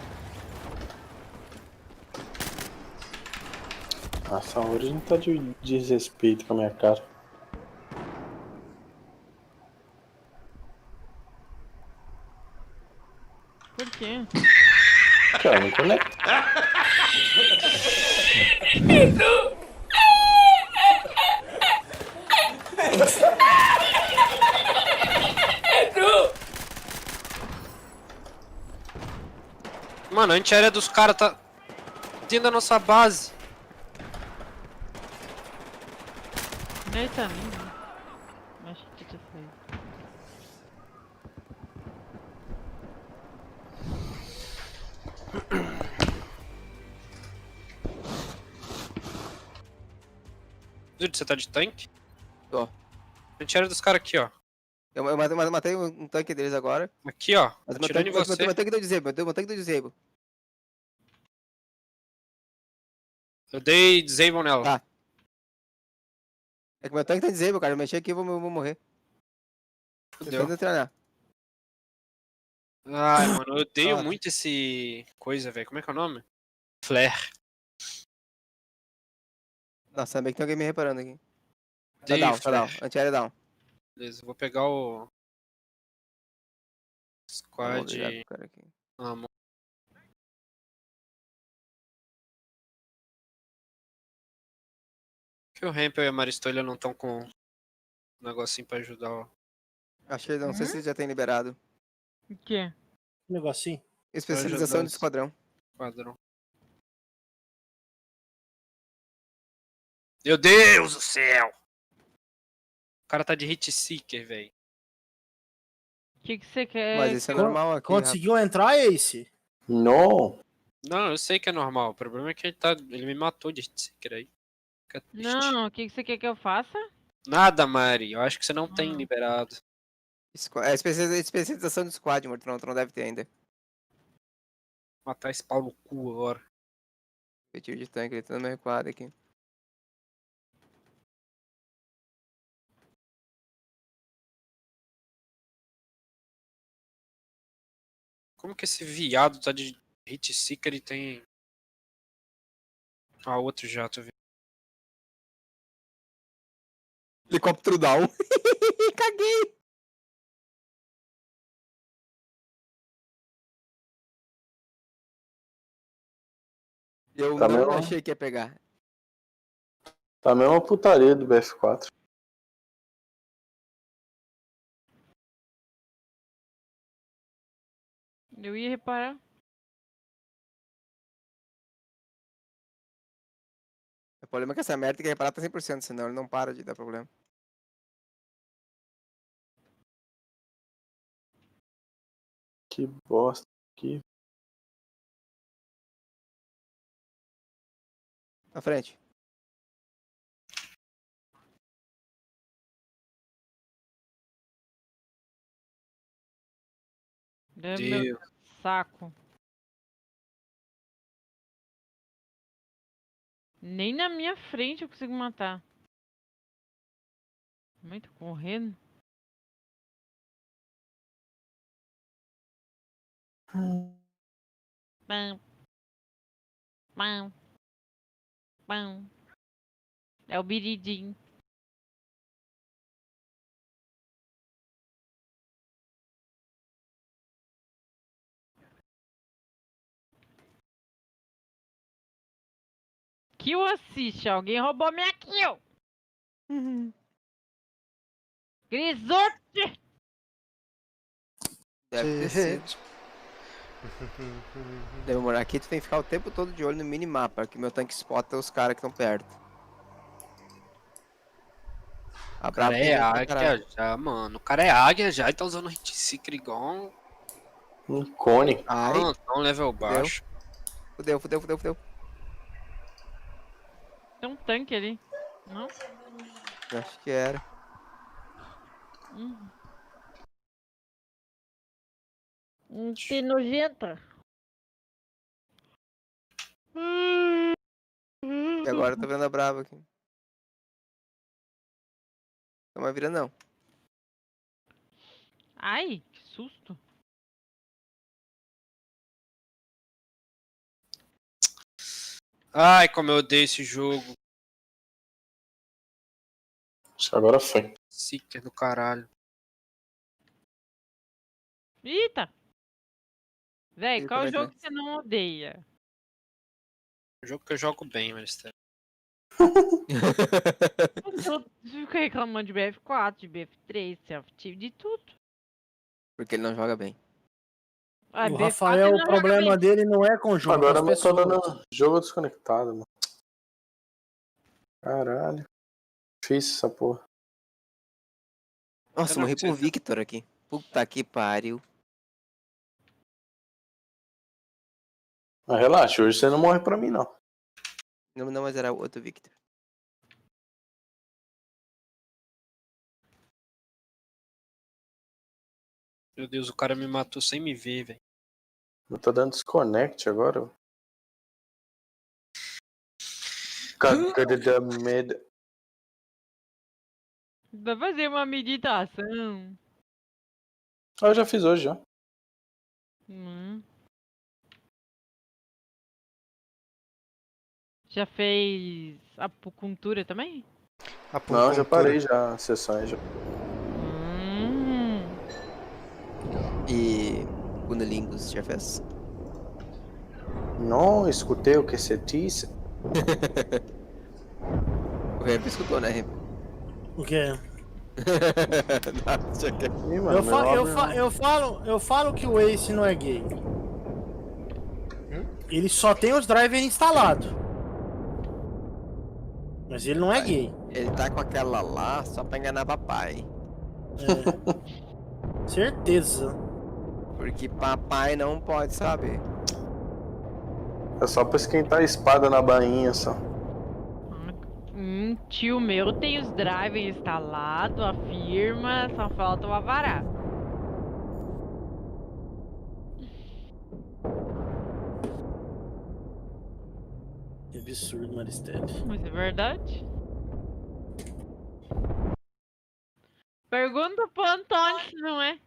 Essa hora não tá de desrespeito com a minha cara. Por quê? Cara, não conecta. Mano, a antiaérea dos caras tá dentro da nossa base. Ele tá vindo. Acho que já foi. Júlio, você tá de tanque? Tô. A antiaérea dos caras aqui, ó. Eu matei um tanque deles agora. Aqui, ó. Mas Atirando em você. meu tanque deu disable. Meu tanque deu disable. Eu dei disable nela. Tá. É que meu tanque tá disable, cara. Eu mexi aqui e vou morrer. Fudeu. Tentando treinar. Ai, mano, eu odeio Ah, muito esse coisa, velho. Como é que é o nome? Flare. Nossa, também que tem alguém me reparando aqui. Tá Odeio down, tá down. flare. Antiaérea down. Beleza, vou pegar o Vamos ligar pro squad cara aqui. na mão. Que o Rampel e a Maristolha não estão com um negocinho pra ajudar, ó. Achei, não sei se já tem liberado. O quê? Que negocinho. Pra Especialização ajudar de esse esquadrão. quadrão. Meu Deus do céu! O cara tá de hit seeker, velho. O que você quer? Mas isso é normal aqui, Rafa. Conseguiu entrar, Ace? Não. Não, eu sei que é normal. O problema é que ele me matou de hit seeker aí. Fica triste. Não, o que você quer que eu faça? Nada, Mari. Eu acho que você não tem Ah. liberado. É especialização de squad, amor. Tu não deve ter ainda. Matar esse pau no cu agora. Tiro de tanque, ele tá dando recuado aqui. Como que esse viado tá de hit seeker e tem. Ah, outro jato, viu? Helicóptero down. Caguei. Eu Tá não mesmo? achei que ia pegar. Tá a mesma putaria do BF4. Eu ia reparar. O problema é que essa merda tem que reparar até 100%, senão ele não para de dar problema. Que bosta. Que... Na frente. Deu meu Deus. saco. Nem na minha frente eu consigo matar. Muito correndo. Pam. Pam. Pam. É o biridim. kill assist. Alguém roubou minha kill. Grisote! Deve ter sido. Deve morar aqui, tu tem que ficar o tempo todo de olho no minimapa, porque meu tanque spota os caras que estão perto. A O cara brava é tem gente pra águia caralho. já, mano. O cara é águia já e tá usando hit seeker igual Um cone. Ai, um level baixo. fudeu. Tem um tanque ali. Não? Acho que era. Que nojenta. E agora eu tô vendo a brava aqui. Não vai virar não. Ai, que susto. Ai, como eu odeio esse jogo. Acho que agora foi. Seeker do caralho. Eita. Véi, Eita, qual vai jogo ter. que você não odeia? Um jogo que eu jogo bem, mas tá. Eu fico reclamando de BF4, de BF3, self-tip, de tudo. Porque ele não joga bem. Ah, O BF4 Rafael, ele o não joga problema bem. dele não é com o jogo, Agora é com eu as tô pessoas. dando jogo desconectado, mano. Caralho. Difícil essa porra. Nossa, Eu não morri pro sei. Victor aqui. Puta que pariu. Mas relaxa, hoje você não morre pra mim, não. Não, mas era o outro Victor. Meu Deus, o cara me matou sem me ver, velho. Eu tô dando desconnect agora. Cadê da medo? Vai fazer uma meditação. Ah, eu já fiz hoje, já. Já fez acupuntura também? Não, já parei já as sessões. Já. E Cunilingos já fez? Não, escutei o que você disse. O Ramp escutou, né, Ramp? O quê? Nada, já quer. Ih, mano, Eu falo que o Ace não é gay. Ele só tem os drivers instalados. Mas ele não é gay. Ele tá com aquela lá só pra enganar papai. Certeza. Porque papai não pode saber. É só pra esquentar a espada na bainha, só. Tio meu tem os drivers instalados, a firma, só falta o avará. Que absurdo, Maristela. Mas é verdade. Pergunta pro Antônio se não é.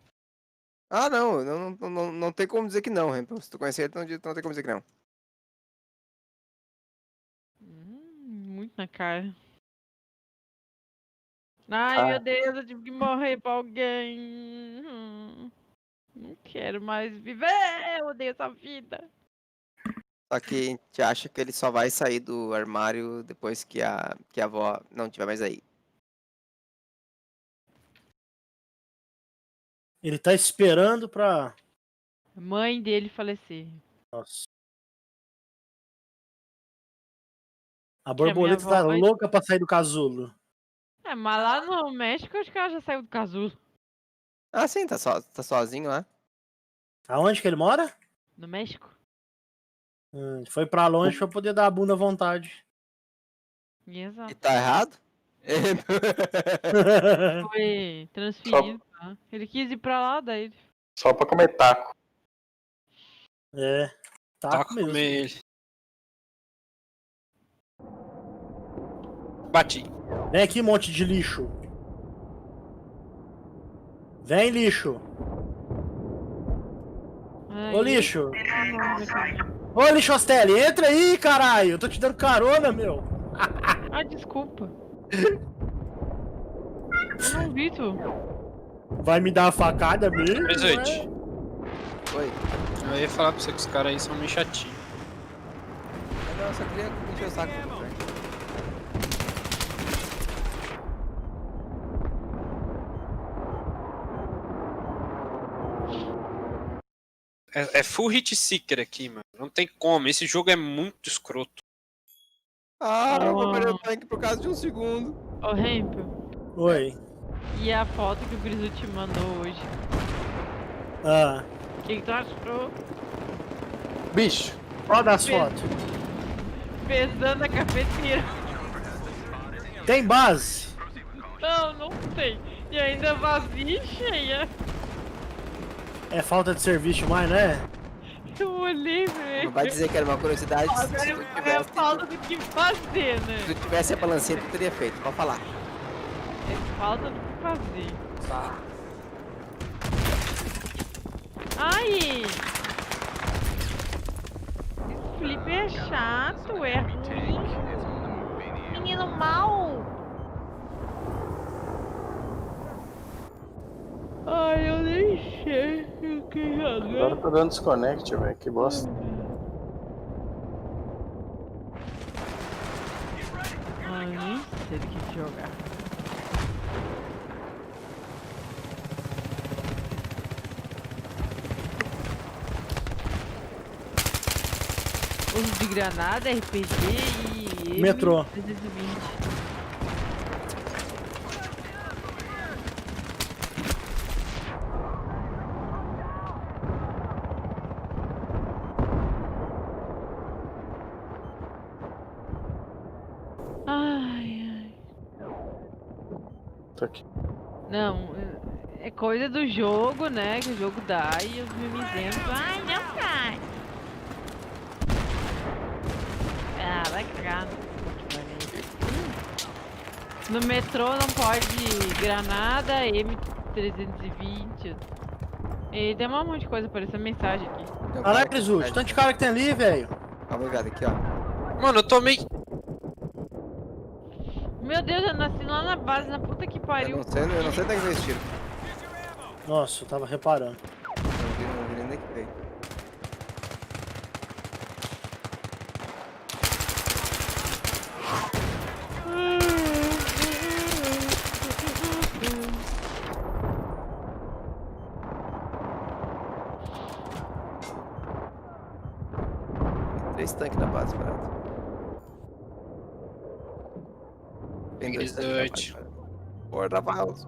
Ah, não tem como dizer que não, Ramp. Se tu conhecer ele, não tem como dizer que não. Muito na cara. Ai, meu Deus, eu tive que morrer pra alguém. Não quero mais viver, eu odeio essa vida. Só que a gente acha que ele só vai sair do armário depois que a avó não estiver mais aí. Ele tá esperando pra... A mãe dele falecer. Nossa. A Que a minha borboleta avó tá vai- louca pra sair do casulo. É, mas lá no México acho que ela já saiu do casulo. Ah, sim, tá sozinho lá. Aonde que ele mora? No México? Foi pra longe pra poder dar a bunda à vontade. E Exato. tá errado? Foi transferido, tá? Ele quis ir pra lá, daí ele... Só pra comer taco. Tá com mesmo. ele. Bati. Vem aqui, monte de lixo. Vem, lixo. Ô, lixo. Ô, lixo Ostelli, entra aí, caralho. Eu tô te dando carona, meu. Ah, desculpa. Eu não vi tu. Vai me dar uma facada mesmo? Presente. Oi. Eu ia falar pra você que os caras aí são meio chatinhos. Não, eu só queria encher o saco. É full hit seeker aqui, mano. Não tem como. Esse jogo é muito escroto. Ah, eu vou perder o tanque por causa de um segundo. Ô, Hempel, Oi. e a foto que o Grisu te mandou hoje? Ah, O que tu achou? Bicho, qual das Pe- fotos? Pesando a cafeteira. Tem base? Não, não tem. E ainda vazia e cheia. É falta de serviço mais, né? Eu olhei, Não velho. vai dizer que era uma curiosidade. Se Agora tu é tivesse, falta do que fazer, né? se tu tivesse a balancinha, tu teria feito. Pode falar. É falta do que fazer. Tá. Ai! Esse flip é chato, é ruim. Menino mal. Ai, eu nem sei o que agora jogar. eu tô dando desconnect, velho. Que bosta. Ai, nem sei o que jogar. Uso de granada, RPG e... Metrô. 320. Ai, ai. Tô aqui. Não, é coisa do jogo, né? Que o jogo dá e os mimizentos. Ai, não cai. Ah, vai cagar. No metrô não pode granada, M320. E tem um monte de coisa aparecendo mensagem aqui. Tem um Caralho, cara Jesus, que- tanto de cara que tem ali, velho. Vamos ver aqui, ó. Mano, eu tomei. Meu Deus, eu nasci lá na base, na puta que Eu pariu. não sei onde é que veio esse tiro. Nossa, eu tava reparando. Não vi nem onde é que veio. Três tanques na base, barato. Tem dois tanques na base, Noite. barato. Porra, Vaus.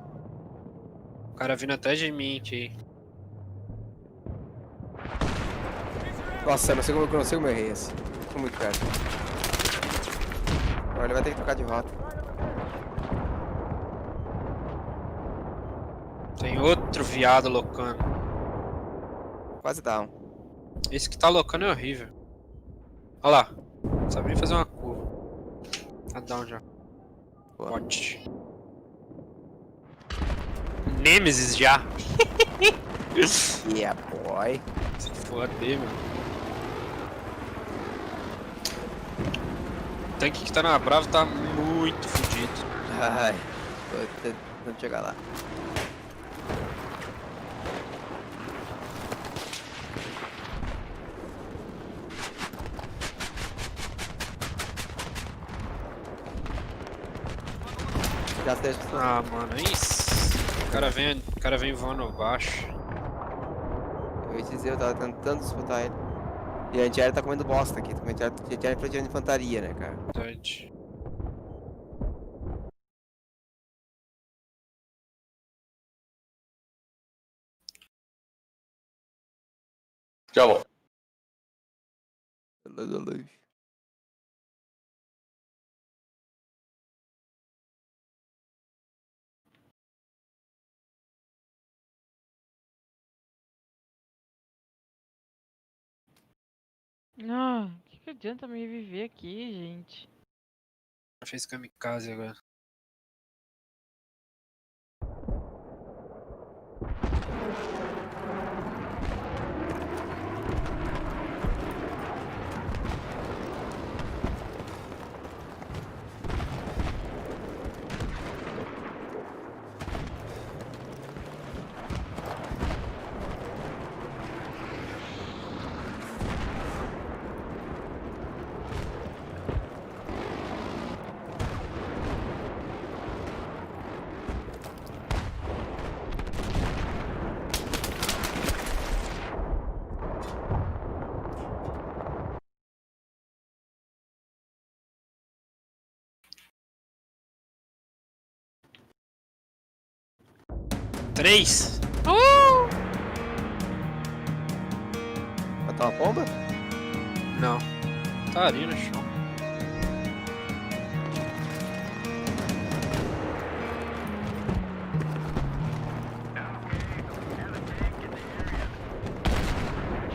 O cara vindo atrás de mim aqui. Nossa, eu não sei como eu errei esse. Tô muito perto. Agora ele vai ter que trocar de rota. Tem outro viado loucando. Quase down. Esse que tá loucando é horrível. Olha lá. Sabe nem fazer uma curva. Tá down já. Boa. Pode. Nemesis já. Yeah, boy. Se foder, mano. O tanque que tá na Brava tá muito fodido. Ai, tô tentando chegar lá. Já esteja. Ah, mano, isso. O cara vem voando baixo. Eu ia dizer, eu tava tentando disputar ele. E a antiaérea tá comendo bosta aqui. A antiaérea foi de infantaria, né, cara? Verdade. Já volto. Ah, que adianta me reviver aqui, gente? Fez kamikaze agora. 3. Matar uma pomba? Não. Tá ali no chão.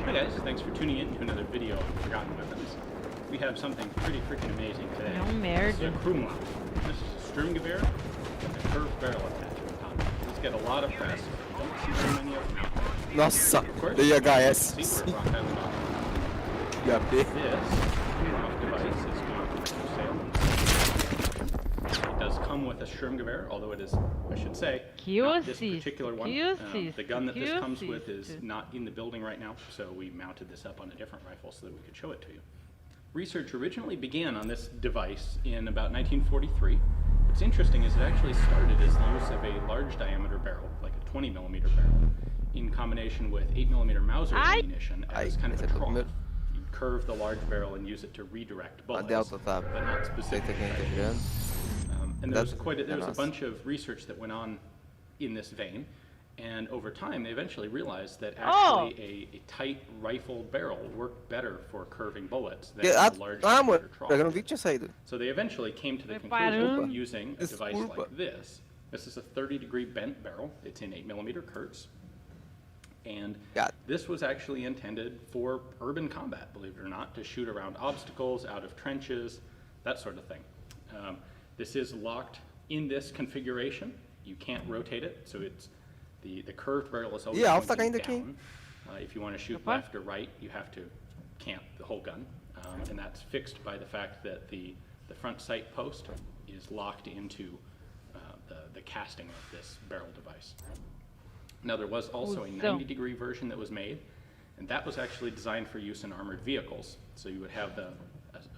Hi guys, thanks for tuning in to another video of Forgotten Weapons. We have something pretty freaking amazing today. É um This is merda. a Krumla. This is a Sturmgewehr with a curved barrel attachment on it. These get a lot of press. You don't see very many of them out there. Nossa, Of course, DHS. see where Rock Island are. HP. This device is going for sale. It does come with a Sturmgewehr, although it is, I should say, Que not this assiste, particular one. que assiste, The gun that this que comes with is assiste. not in the building right now, so we mounted this up on a different rifle so that we could show it to you. Research originally began on this device in about 1943. What's interesting is it actually started as the use of a large diameter barrel, like a 20mm barrel, in combination with 8mm Mauser Ai. ammunition as kind of a trough. You'd curve the large barrel and use it to redirect A bullets, Delta tá. but not Sei que specifically. quem tá virando. And there was That's- quite a, there was a that's- bunch of research that went on in this vein, and over time they eventually realized that actually a tight rifle barrel worked better for curving bullets than a large Amor, diameter trough. eu não vi que tinha saído. So they eventually came to the Preparando. conclusion using a device Desculpa. like this. This is a 30-degree bent barrel. It's in 8mm Kurz. And Got it. this was actually intended for urban combat, believe it or not, to shoot around obstacles, out of trenches, that sort of thing. This is locked in this configuration. You can't rotate it, so it's the curved barrel is always Ih, a Alfa tá pointing caindo aqui, down. If you want to shoot Opa. left or right, you have to cant the whole gun, and that's fixed by the fact that the front sight post is locked into the casting of this barrel device. Now there was also a Cusão. 90-degree version that was made, and that was actually designed for use in armored vehicles. So you would have a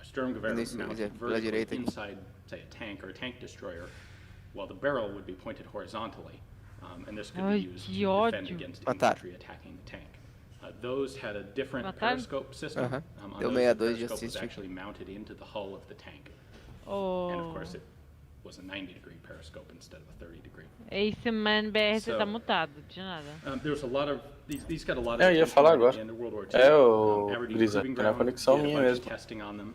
Sturmgewehr Isso, mounted pela vertically direita aqui. inside, say, a tank or a tank destroyer, while the barrel would be pointed horizontally, and this could Ai, be used que to defend ódio. against Matar. infantry attacking the tank. Those had a different Matar? periscope system. Aham. On Deu those, the 62 de periscope was assist. actually mounted into the hull of the tank. Oh. And of course it was a 90-degree periscope instead of a 30-degree. Esse man BR, você So- tá mutado, de nada. There was a lot of these got a lot of Eu ia attention falar at agora. the end of World War II. É, o Aberdeen Brisa, Proving tá na Ground conexão did a minha bunch of mesmo. testing on them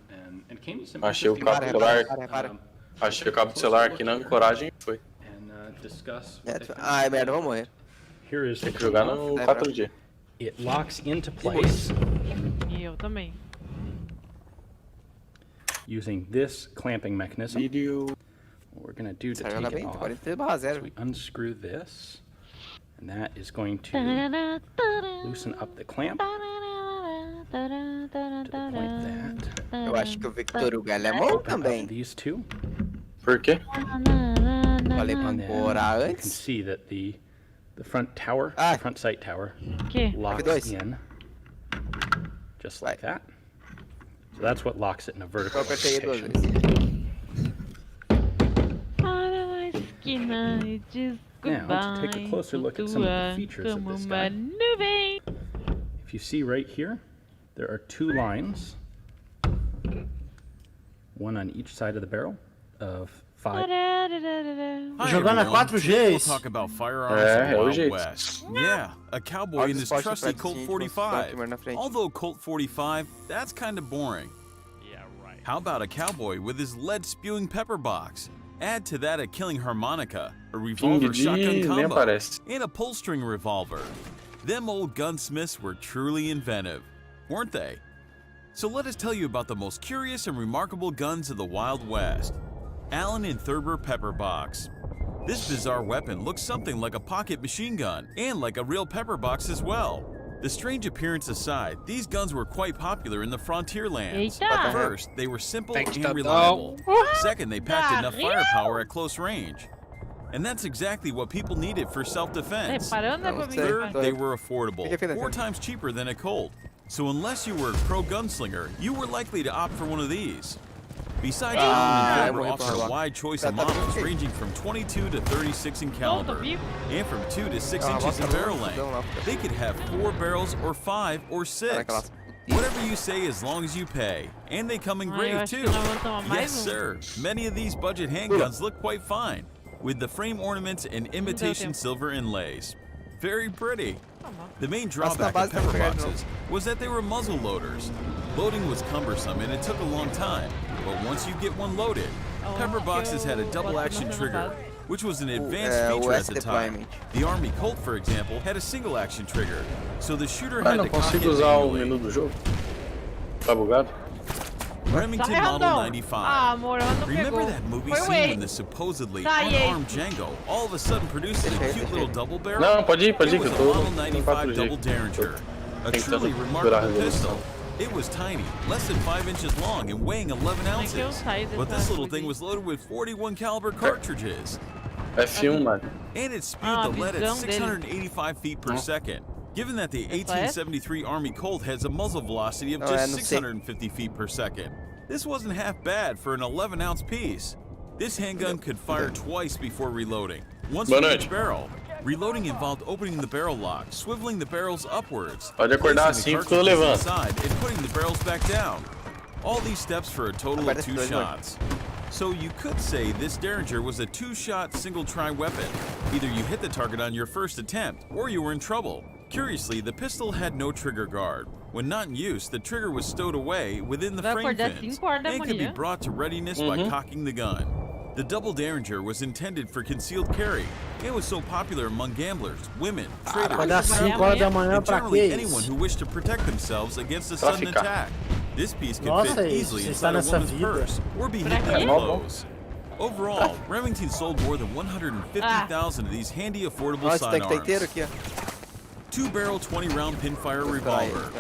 and came to some Achei o interesting cabo do celular. Para. Achei o cabo do celular aqui na ancoragem e foi. and discuss É, what they found. ai, merda, vou morrer. Here is Tem que jogar no É, 4G. It locks into place E eu também. using this clamping mechanism. Vídeo. What we're going to do to Vai take jogar it bem? off 43/0. is we unscrew this, and that is going to loosen up the clamp to the point that Eu acho que o Victor Hugo é alemão open up também. these two. Por quê? Falei pra And then ancorar you can antes. see that the front tower, Ah. the front sight tower, Que? locks F2. in just like Vai. that. So that's what locks it in a vertical Eu apertei duas rotation. vezes. Para na esquina e diz Now, to take a goodbye, closer look at some of the flutua features of como this uma guy. nuvem. If you see right here, there are two lines, one on each side of the barrel of 5. Tô jogando a 4G, We'll talk about firearms É, in the é o Wild jeito. West. Yeah, a cowboy in this Olha os trusty esportes Colt pra 45. cima na frente. Although Colt 45, that's kind of boring. Yeah, right. How about a cowboy with his lead-spewing pepper box? Add to that a killing harmonica, a King revolver de shotgun nem combo, aparece. and a pull-string revolver. Them old gunsmiths were truly inventive, weren't they? So let us tell you about the most curious and remarkable guns of the Wild West. Allen and Thurber Pepper Box. This bizarre weapon looks something like a pocket machine gun, and like a real pepper box as well. The strange appearance aside, these guns were quite popular in the frontier lands. Eita! First, they were simple Thanks, and Tato. reliable. Second, they packed enough Barril! firepower at close range. And that's exactly what people needed for self-defense. Reparando, né, Não pra mim? sei. Third, they were affordable, Fica aqui, 4 Nathan. times cheaper than a Colt. So unless you were a pro gunslinger, you were likely to opt for one of these. Besides, Allen and Thurber morri offer por a lá. wide choice Tá, of tá models bem. ranging from 22 to 36 in Não, tô caliber, vivo. and from 2 to 6 Ah, inches in bota barrel lá, length. dá lá. They could have 4 barrels or 5 or 6. Naquelas- Whatever you say as long as you pay. And they come in Ah, eu grave acho que too. nós vamos tomar mais Yes, um. sir. Many of these budget handguns look quite fine. with the frame ornaments and imitation silver inlays. Very pretty. The main drawback of pepper boxes was that they were muzzle loaders. Loading was cumbersome and it took a long time, but once you get one loaded, pepper boxes had a double action trigger, which was an advanced feature at the time. The Army Colt, for example, had a single action trigger, so the shooter had não to cock it consigo usar o manually. menu do jogo. Tá bugado? Remington Tá Model errado. 95. Ah, amor, ela não Remember pegou. that movie Foi o scene when Ace. the supposedly Tá, e aí? unarmed Django all of a sudden produces a cute little double barrel? Não, pode ir, It que was eu a tô Model no 95 4G. double Derringer, a Tentando truly segurar a remarkable resolução. pistol. It was tiny, less than 5 inches long and weighing 11 Como é que eu ounces. saio But dessa this little coisa thing aí? was loaded with 41 caliber cartridges, F1, mano. and it spewed Ah, the lead at visão dele. 685 feet per second. Given that the 1873 Army Colt has a muzzle velocity of No, just I don't see. 650 feet per second, this wasn't half bad for an 11-ounce piece. This handgun could fire twice before reloading. Once Boa for noite. each barrel. Reloading involved opening the barrel lock, swiveling the barrels upwards, Pode acordar placing the assim que eu cartridges levanto. inside, and putting the barrels back down. All these steps for a total of 2 shots. So you could say this Derringer was a 2-shot single-try weapon. Either you hit the target on your first attempt, or you were in trouble. Curiously, the pistol had no trigger guard. When not in use, the trigger was stowed away within the Vai frame acordar fins, 5 horas da and could be manhã. brought to readiness by cocking the gun. The double Derringer was intended for concealed carry. It was so popular among gamblers, women, traders, Acordar 5 horas da manhã and pra generally quê? anyone who wished to protect themselves against a sudden ficar. attack. This piece could Nossa, fit isso, easily você inside está a nessa woman's vida. purse or be Pra hidden quê? in clothes. Overall, Remington sold more than 150,000 of these handy, affordable Ó, esse tanque tá inteiro sidearms. aqui, ó. 2-barrel 20-round pinfire revolver.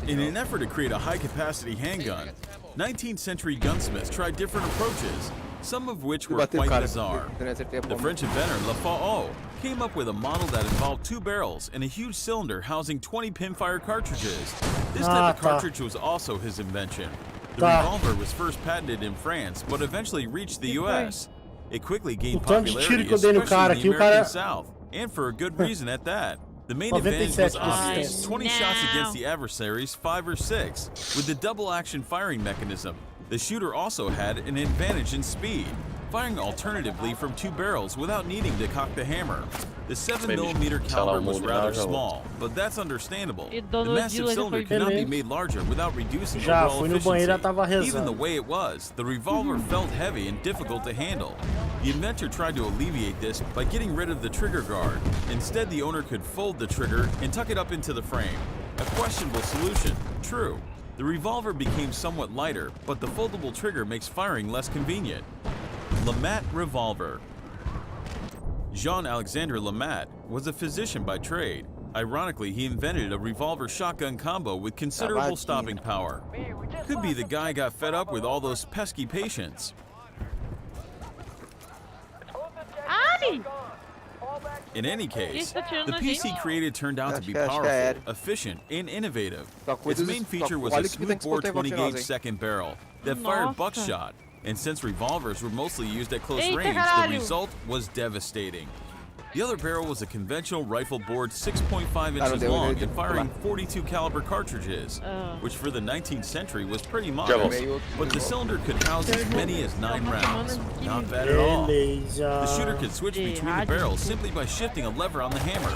In an effort to create a high-capacity handgun, 19th century gunsmiths tried different approaches, some of which were Bateu o quite cara. bizarre. Eu não acertei a The bomba. French inventor Lafayette came up with a model that involved 2 barrels and a huge cylinder housing 20 pinfire cartridges. This type of tá. cartridge was also his invention. The Tá. revolver was first patented in France, but eventually reached the U.S. It quickly gained O tanto de tiro popularity, que eu dei no especially cara in aqui, the o American cara- South, and for a good reason at that. The main advantage was 97 obvious, distance. 20 shots No. against the adversaries, 5 or 6, with the double-action firing mechanism. The shooter also had an advantage in speed, firing alternatively from 2 barrels without needing to cock the hammer. The 7mm caliber was rather small, but that's understandable. E The dono massive de cylinder foi cannot be beleza. made larger without reducing Já overall fui no banheiro, ela tava efficiency. Even rezando. the way it was, the revolver felt heavy and difficult to handle. The inventor tried to alleviate this by getting rid of the trigger guard. Instead, the owner could fold the trigger and tuck it up into the frame. A questionable solution, true. The revolver became somewhat lighter, but the foldable trigger makes firing less convenient. Lamat Revolver. Jean-Alexandre Lamat was a physician by trade. Ironically, he invented a revolver shotgun combo with considerable stopping power. Could be the guy got fed up with all those pesky patients. Ai! In any case, Isso tá tirando the a piece he gente. created turned out to be Acho que já powerful, era. efficient, and innovative. Só cuida Its dos- main feature só was a olha o que tem que smoothbore escutar em 20-gauge hein? second barrel that fired Nossa. buckshot. And since revolvers were mostly used at close Eita, range, the caralho. result was devastating. The other barrel was a conventional rifle bored 6.5 não inches deu, long deu and firing pular. 42 caliber cartridges, Oh. which for the 19th century was pretty volto. modest. Meio- But the cylinder could house as many as 9 Uma rounds. semana de Not bad at all. Beleza. The shooter could switch De between the rádio. barrels simply by shifting a lever on the hammer.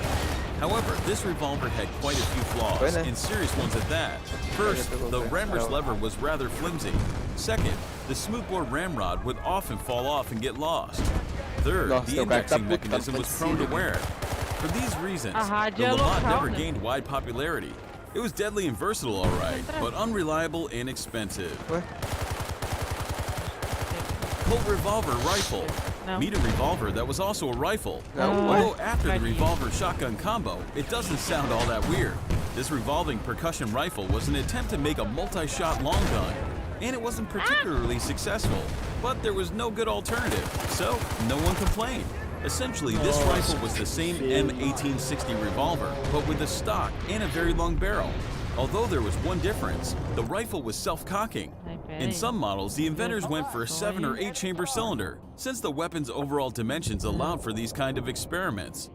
However, this revolver had quite a few flaws, Foi, né? and serious ones at that. First, the rammer's lever was rather flimsy. Second, the smoothbore ramrod would often fall off and get lost. Third, Nossa, the o cara tá indexing puto, mechanism tá was prone to parecido. wear. For these reasons, A rádio the é Lamont local, never né? gained wide popularity. It was deadly and versatile, all right, but unreliable and expensive. Ué? Colt revolver rifle. No. Meet a revolver that was also a rifle. No. Although after the Right. revolver shotgun combo, it doesn't sound all that weird. This revolving percussion rifle was an attempt to make a multi-shot long gun, and it wasn't particularly successful. But there was no good alternative, so no one complained. Essentially, this rifle was the same M1860 revolver, but with a stock and a very long barrel. Although there was one difference, the rifle was self-cocking. In some models, the inventors went for a 7 or 8 chamber cylinder, since the weapon's overall dimensions allowed for these kind of experiments.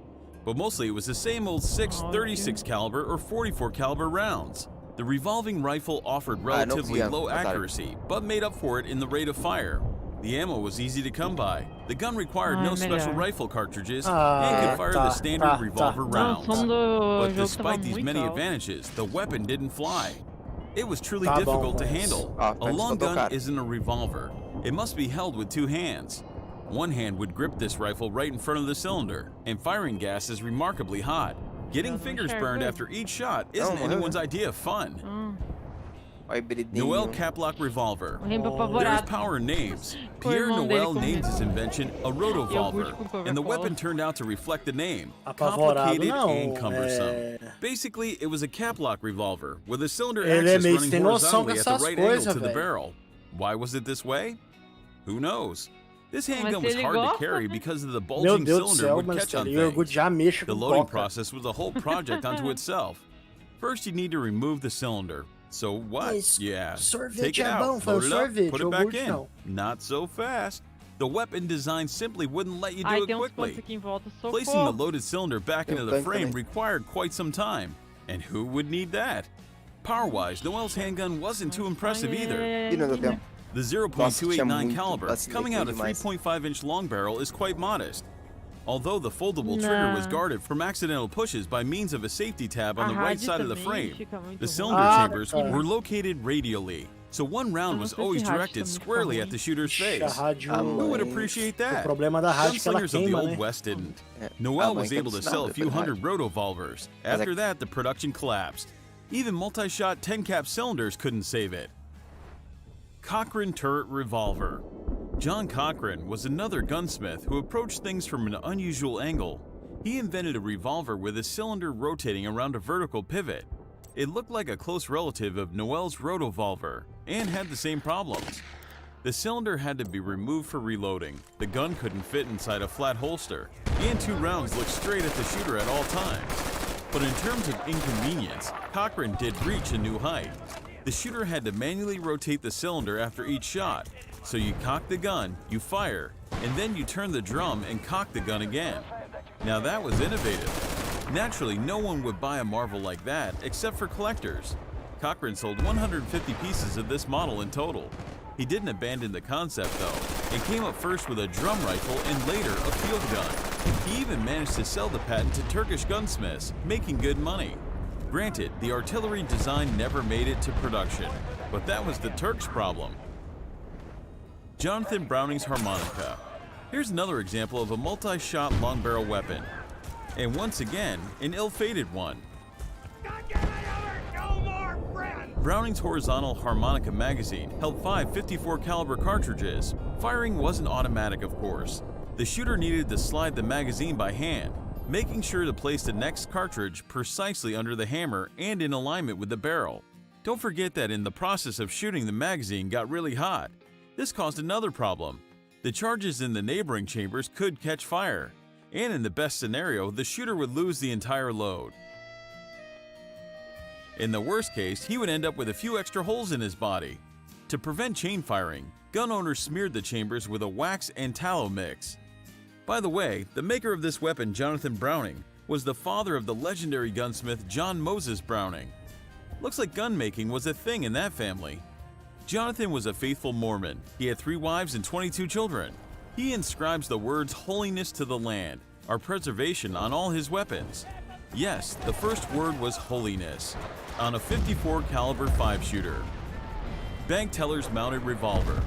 But mostly it was the same old 6 36 caliber or 44 caliber rounds. The revolving rifle offered relatively conseguia low matar. accuracy, but made up for it in the rate of fire. The ammo was easy to come by. The gun required no special melhor. rifle cartridges Ah, and could fire tá, the standard tá, revolver tá. Não, o rounds. som do But jogo tava despite these muito many alto. advantages, the weapon didn't fly. It was truly Tá bom, difficult to mas- handle. Ah, A antes long do gun tocar. isn't a revolver. It must be held with two hands. One hand would grip this rifle right in front of the cylinder, and firing gas is remarkably hot. Getting Doesn't fingers share burned good. after each shot isn't Oh, anyone's idea of fun. Olha o hibridinho. Noel Caplock Revolver. O Rainbow There's apavorado. power in names. Com o Pierre irmão Noel dele named comendo. his invention a rotovolver, Iogurte com and the Coca-Cola. weapon turned out to reflect the name. Apavorado Complicated não, and cumbersome. é... Basically, it was a caplock revolver with a cylinder Ele é axis meio running sem noção com horizontally at the essas right angle coisas, to the velho. barrel. Why was it this way? Who knows? This Mas handgun se was ele hard to gosta, carry né? because of the Meu bulging Deus do cylinder céu, would mas catch on o things. já mexe The com loading coca. process was a whole project unto itself. First, you need to remove the cylinder. So what? Mas Yeah, sorvete take it é bom, out, foi load it up, sorvete, put it back iogurte in. não. Not so fast. The weapon design simply wouldn't let you do Ai, it tem uns pontos quickly. aqui em volta. Placing the Socorro. loaded cylinder back into the tanque frame também. required quite some time. And who would need that? Power-wise, Noel's handgun wasn't too impressive either. E não deu tempo. The Nossa, tinha 0.289 muito caliber, vacilei coming out a demais. 3.5-inch long barrel, is quite modest. Although the foldable trigger was Nah. guarded from accidental pushes by means of a safety tab on A the right rádio side of the também frame, fica muito the ruim. cylinder Ah, chambers tá. were located radially, so one round não was sei se always rádio directed também fica squarely ruim. at the shooter's Ixi, a face. rádio... Ah, Who would mãe. appreciate O that? problema da rádio é que ela Gunslingers of the queima, Old né? West didn't. É, Noel a mãe was quer able to ensinar sell a depois few da hundred rádio. rotovolvers. After that, the production collapsed. Even multi-shot 10-cap cylinders couldn't save it. Cochrane Turret Revolver. John Cochrane was another gunsmith who approached things from an unusual angle. He invented a revolver with a cylinder rotating around a vertical pivot. It looked like a close relative of Noel's rotovolver and had the same problems. The cylinder had to be removed for reloading, the gun couldn't fit inside a flat holster, and two rounds looked straight at the shooter at all times. But in terms of inconvenience, Cochrane did reach a new height. The shooter had to manually rotate the cylinder after each shot. So you cock the gun, you fire, and then you turn the drum and cock the gun again. Now that was innovative. Naturally, no one would buy a marvel like that except for collectors. Cochrane sold 150 pieces of this model in total. He didn't abandon the concept though, and came up first with a drum rifle and later a field gun. He even managed to sell the patent to Turkish gunsmiths, making good money. Granted, the artillery design never made it to production, but that was the Turks' problem. Jonathan Browning's harmonica. Here's another example of a multi-shot long barrel weapon. And once again, an ill-fated one. Browning's horizontal harmonica magazine held 5 .54 caliber cartridges. Firing wasn't automatic, of course. The shooter needed to slide the magazine by hand, making sure to place the next cartridge precisely under the hammer and in alignment with the barrel. Don't forget that in the process of shooting, the magazine got really hot. This caused another problem. The charges in the neighboring chambers could catch fire, and in the best scenario, the shooter would lose the entire load. In the worst case, he would end up with a few extra holes in his body. To prevent chain firing, gun owners smeared the chambers with a wax and tallow mix. By the way, the maker of this weapon, Jonathan Browning, was the father of the legendary gunsmith John Moses Browning. Looks like gun making was a thing in that family. Jonathan was a faithful Mormon. He had 3 wives and 22 children. He inscribes the words "holiness to the land," our preservation, on all his weapons. Yes, the first word was holiness, on a .54 caliber 5-shooter. Bank teller's mounted revolver.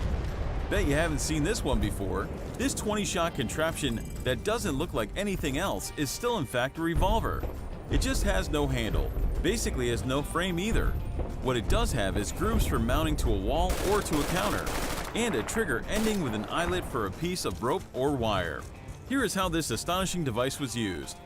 Bet you haven't seen this one before. This 20-shot contraption that doesn't look like anything else is still in fact a revolver. It just has no handle, basically has no frame either. What it does have is grooves for mounting to a wall or to a counter, and a trigger ending with an eyelet for a piece of rope or wire. Here is how this astonishing device was used.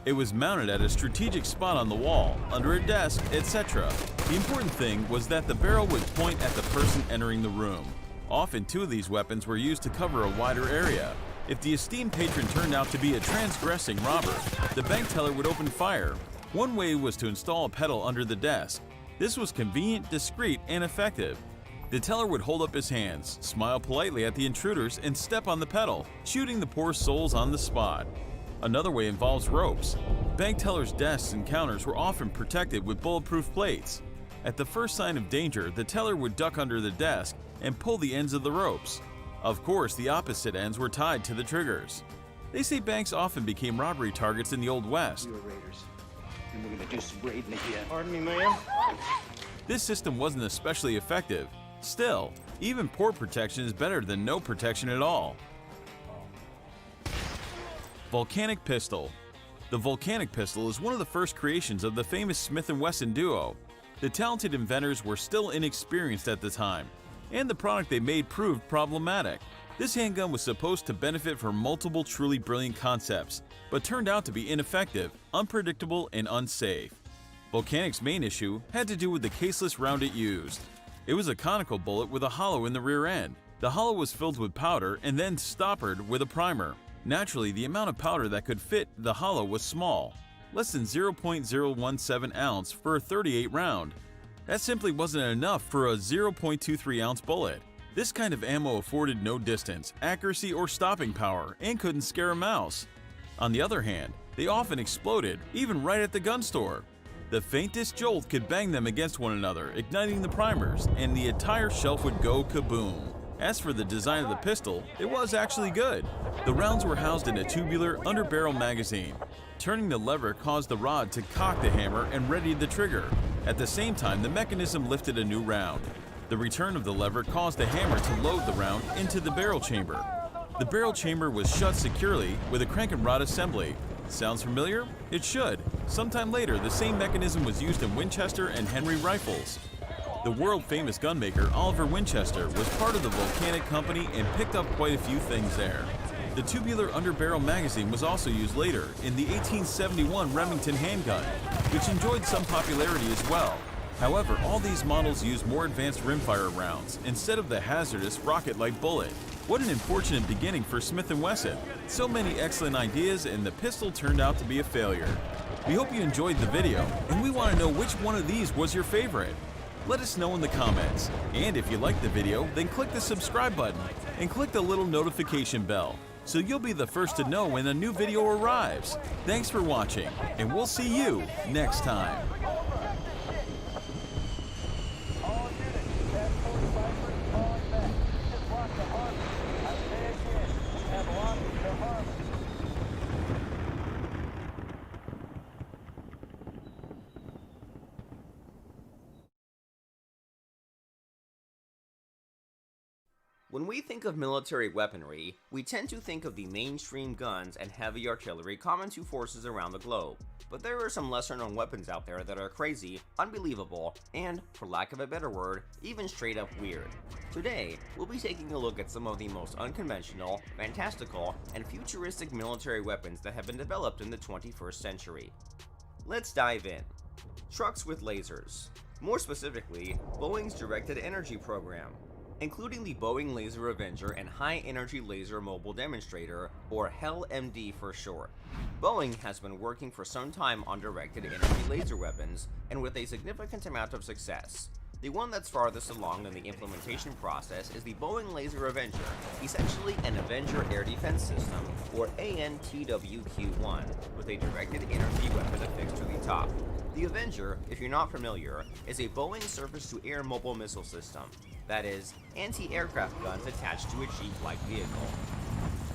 It was mounted at a strategic spot on the wall, under a desk, etc. The important thing was that the barrel would point at the person entering the room. Often 2 of these weapons were used to cover a wider area. If the esteemed patron turned out to be a transgressing robber, the bank teller would open fire. One way was to install a pedal under the desk. This was convenient, discreet, and effective. The teller would hold up his hands, smile politely at the intruders, and step on the pedal, shooting the poor souls on the spot. Another way involves ropes. Bank tellers' desks and counters were often protected with bulletproof plates. At the first sign of danger, the teller would duck under the desk and pull the ends of the ropes. Of course, the opposite ends were tied to the triggers. They say banks often became robbery targets in the Old West. We were raiders, and we're gonna do some raiding again. Pardon me, ma'am? This system wasn't especially effective. Still, even poor protection is better than no protection at all. Volcanic Pistol. The volcanic pistol is one of the first creations of the famous Smith & Wesson duo. The talented inventors were still inexperienced at the time, and the product they made proved problematic. This handgun was supposed to benefit from multiple truly brilliant concepts, but turned out to be ineffective, unpredictable, and unsafe. Volcanic's main issue had to do with the caseless round it used. It was a conical bullet with a hollow in the rear end. The hollow was filled with powder and then stoppered with a primer. Naturally, the amount of powder that could fit the hollow was small, less than 0.017 ounce for a .38 round. That simply wasn't enough for a 0.23 ounce bullet. This kind of ammo afforded no distance, accuracy, or stopping power and couldn't scare a mouse. On the other hand, they often exploded, even right at the gun store. The faintest jolt could bang them against one another, igniting the primers, and the entire shelf would go kaboom. As for the design of the pistol, it was actually good. The rounds were housed in a tubular underbarrel magazine. Turning the lever caused the rod to cock the hammer and readied the trigger. At the same time, the mechanism lifted a new round. The return of the lever caused the hammer to load the round into the barrel chamber. The barrel chamber was shut securely with a crank and rod assembly. Sounds familiar? It should. Sometime later, the same mechanism was used in Winchester and Henry rifles. The world-famous gunmaker Oliver Winchester was part of the Volcanic Company and picked up quite a few things there. The tubular underbarrel magazine was also used later in the 1871 Remington handgun, which enjoyed some popularity as well. However, all these models used more advanced rimfire rounds instead of the hazardous rocket-like bullet. What an unfortunate beginning for Smith & Wesson. So many excellent ideas, and the pistol turned out to be a failure. We hope you enjoyed the video, and we want to know which one of these was your favorite. Let us know in the comments. And if you liked the video, then click the subscribe button and click the little notification bell so you'll be the first to know when a new video arrives. Thanks for watching, and we'll see you next time. When we think of military weaponry, we tend to think of the mainstream guns and heavy artillery common to forces around the globe. But there are some lesser known weapons out there that are crazy, unbelievable, and, for lack of a better word, even straight up weird. Today, we'll be taking a look at some of the most unconventional, fantastical, and futuristic military weapons that have been developed in the 21st century. Let's dive in. Trucks with lasers. More specifically, Boeing's Directed Energy Program, including the Boeing Laser Avenger and High Energy Laser Mobile Demonstrator, or HEL-MD for short. Boeing has been working for some time on directed energy laser weapons, and with a significant amount of success. The one that's farthest along in the implementation process is the Boeing Laser Avenger, essentially an Avenger Air Defense System, or ANTWQ-1, with a directed energy weapon affixed to the top. The Avenger, if you're not familiar, is a Boeing surface-to-air mobile missile system. That is, anti-aircraft guns attached to a Jeep-like vehicle.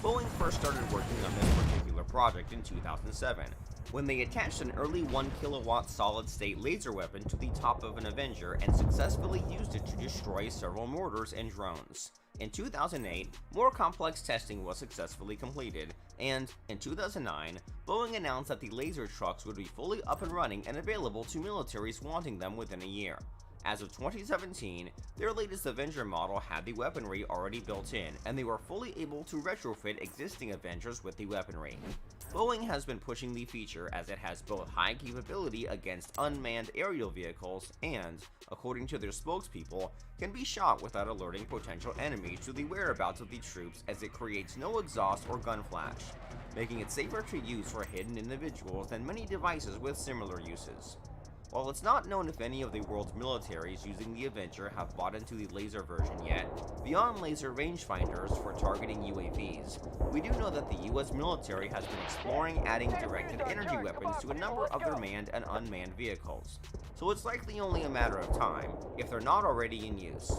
Boeing first started working on this particular project in 2007, when they attached an early 1 kilowatt solid-state laser weapon to the top of an Avenger and successfully used it to destroy several mortars and drones. In 2008, more complex testing was successfully completed, and in 2009, Boeing announced that the laser trucks would be fully up and running and available to militaries wanting them within a year. As of 2017, their latest Avenger model had the weaponry already built in, and they were fully able to retrofit existing Avengers with the weaponry. Boeing has been pushing the feature as it has both high capability against unmanned aerial vehicles and, according to their spokespeople, can be shot without alerting potential enemies to the whereabouts of the troops, as it creates no exhaust or gun flash, making it safer to use for hidden individuals than many devices with similar uses. While it's not known if any of the world's militaries using the Avenger have bought into the laser version yet, beyond laser rangefinders for targeting UAVs, we do know that the US military has been exploring adding directed energy weapons to a number of their manned and unmanned vehicles, so it's likely only a matter of time, if they're not already in use.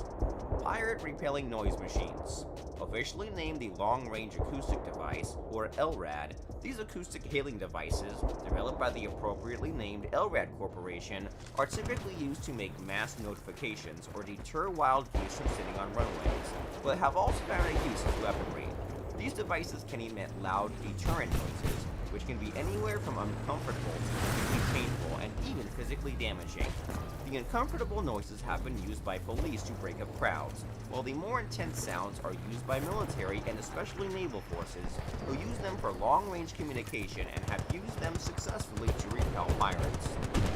pirate repelling noise machines. Officially named the Long Range Acoustic Device, or LRAD, these acoustic hailing devices, developed by the appropriately named LRAD Corporation, are typically used to make mass notifications or deter wild geese from sitting on runways, but have also found a use as weaponry. These devices can emit loud, deterrent noises, which can be anywhere from uncomfortable to physically painful and even physically damaging. The uncomfortable noises have been used by police to break up crowds, while the more intense sounds are used by military and especially naval forces, who use them for long-range communication and have used them successfully to repel pirates.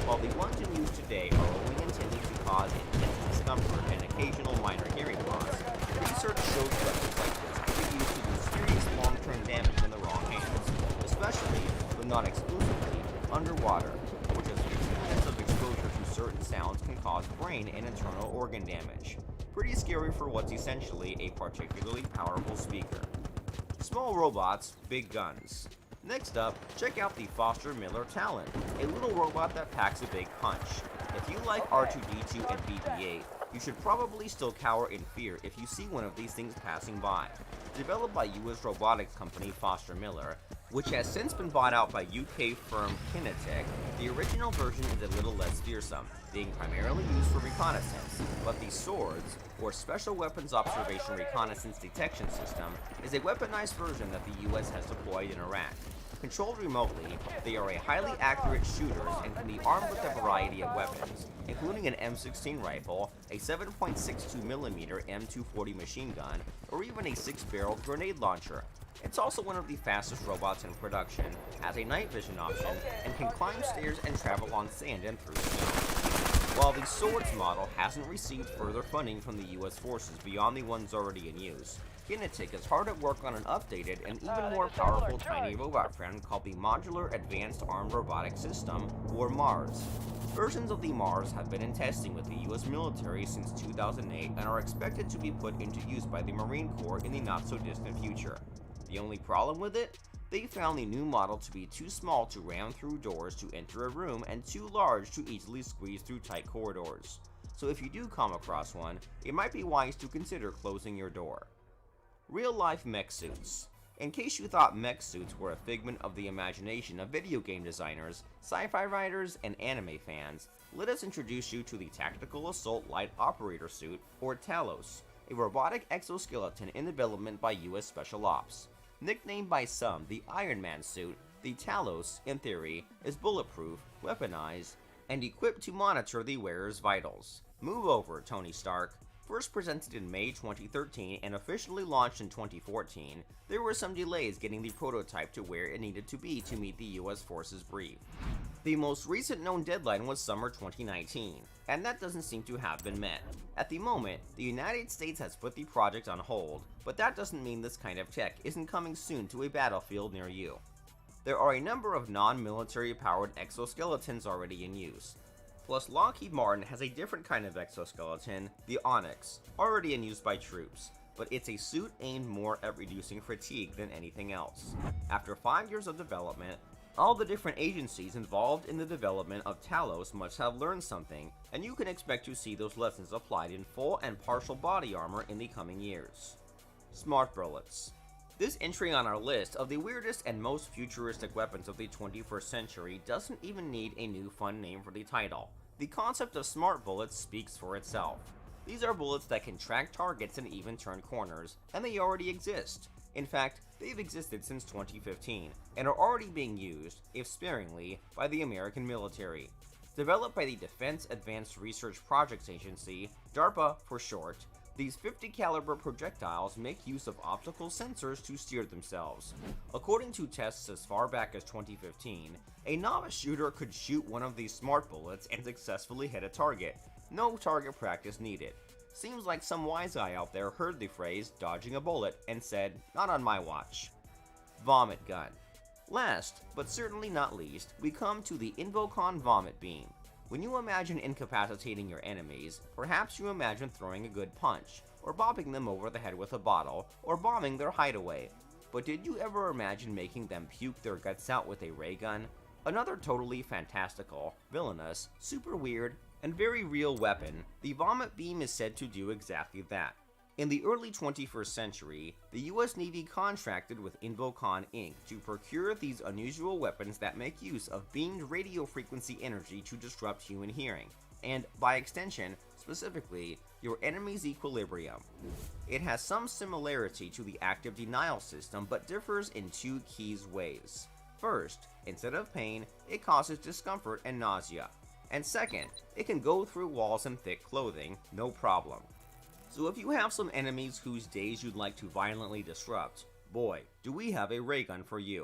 While the ones in use today are only intended to cause intense discomfort and occasional minor hearing loss, research shows weapons like this can be used to do serious long-term damage in the wrong hands, especially, but not exclusively, underwater, which is 15 minutes of exposure to certain sounds can cause brain and internal organ damage. Pretty scary for what's essentially a particularly powerful speaker. Small robots, big guns. Next up, check out the Foster Miller Talon, a little robot that packs a big punch. If you like R2-D2 and BB-8, you should probably still cower in fear if you see one of these things passing by. Developed by US robotics company Foster Miller, which has since been bought out by UK firm Kinetech, the original version is a little less fearsome, being primarily used for reconnaissance, but the SWORDS, or Special Weapons Observation Reconnaissance Detection System, is a weaponized version that the US has deployed in Iraq. Controlled remotely, they are a highly accurate shooters and can be armed with a variety of weapons, including an M16 rifle, a 7.62mm M240 machine gun, or even a 6-barrel grenade launcher. It's also one of the fastest robots in production, has a night vision option, and can climb stairs and travel on sand and through snow. While the SWORDS model hasn't received further funding from the US forces beyond the ones already in use, Kinetech is hard at work on an updated and even more powerful tiny robot friend called the Modular Advanced Armed Robotic System, or MARS. Versions of the MARS have been in testing with the US military since 2008 and are expected to be put into use by the Marine Corps in the not-so-distant future. The only problem with it? They found the new model to be too small to ram through doors to enter a room and too large to easily squeeze through tight corridors. So if you do come across one, it might be wise to consider closing your door. Real-life mech suits. In case you thought mech suits were a figment of the imagination of video game designers, sci-fi writers, and anime fans, let us introduce you to the Tactical Assault Light Operator Suit, or TALOS, a robotic exoskeleton in development by US Special Ops. Nicknamed by some the Iron Man suit, the TALOS, in theory, is bulletproof, weaponized, and equipped to monitor the wearer's vitals. Move over, Tony Stark. First presented in May 2013 and officially launched in 2014, there were some delays getting the prototype to where it needed to be to meet the US forces brief. The most recent known deadline was summer 2019, and that doesn't seem to have been met. At the moment, the United States has put the project on hold, but that doesn't mean this kind of tech isn't coming soon to a battlefield near you. There are a number of non-military powered exoskeletons already in use. Plus, Lockheed Martin has a different kind of exoskeleton, the Onyx, already in use by troops, but it's a suit aimed more at reducing fatigue than anything else. After 5 years of development, all the different agencies involved in the development of TALOS must have learned something, and you can expect to see those lessons applied in full and partial body armor in the coming years. Smart bullets. This entry on our list of the weirdest and most futuristic weapons of the 21st century doesn't even need a new fun name for the title. The concept of smart bullets speaks for itself. These are bullets that can track targets and even turn corners, and they already exist. In fact, they've existed since 2015, and are already being used, if sparingly, by the American military. Developed by the Defense Advanced Research Projects Agency, DARPA for short, these 50 caliber projectiles make use of optical sensors to steer themselves. According to tests as far back as 2015, a novice shooter could shoot one of these smart bullets and successfully hit a target. No target practice needed. Seems like some wise guy out there heard the phrase dodging a bullet and said, not on my watch. Vomit gun. Last, but certainly not least, we come to the Invocon Vomit Beam. When you imagine incapacitating your enemies, perhaps you imagine throwing a good punch, or bopping them over the head with a bottle, or bombing their hideaway. But did you ever imagine making them puke their guts out with a ray gun? Another totally fantastical, villainous, super weird, and very real weapon, the Vomit Beam is said to do exactly that. In the early 21st century, the US Navy contracted with Invocon Inc. to procure these unusual weapons that make use of beamed radio frequency energy to disrupt human hearing, and by extension, specifically, your enemy's equilibrium. It has some similarity to the active denial system, but differs in two key ways. First, instead of pain, it causes discomfort and nausea. And second, it can go through walls and thick clothing, no problem. So if you have some enemies whose days you'd like to violently disrupt, boy, do we have a ray gun for you.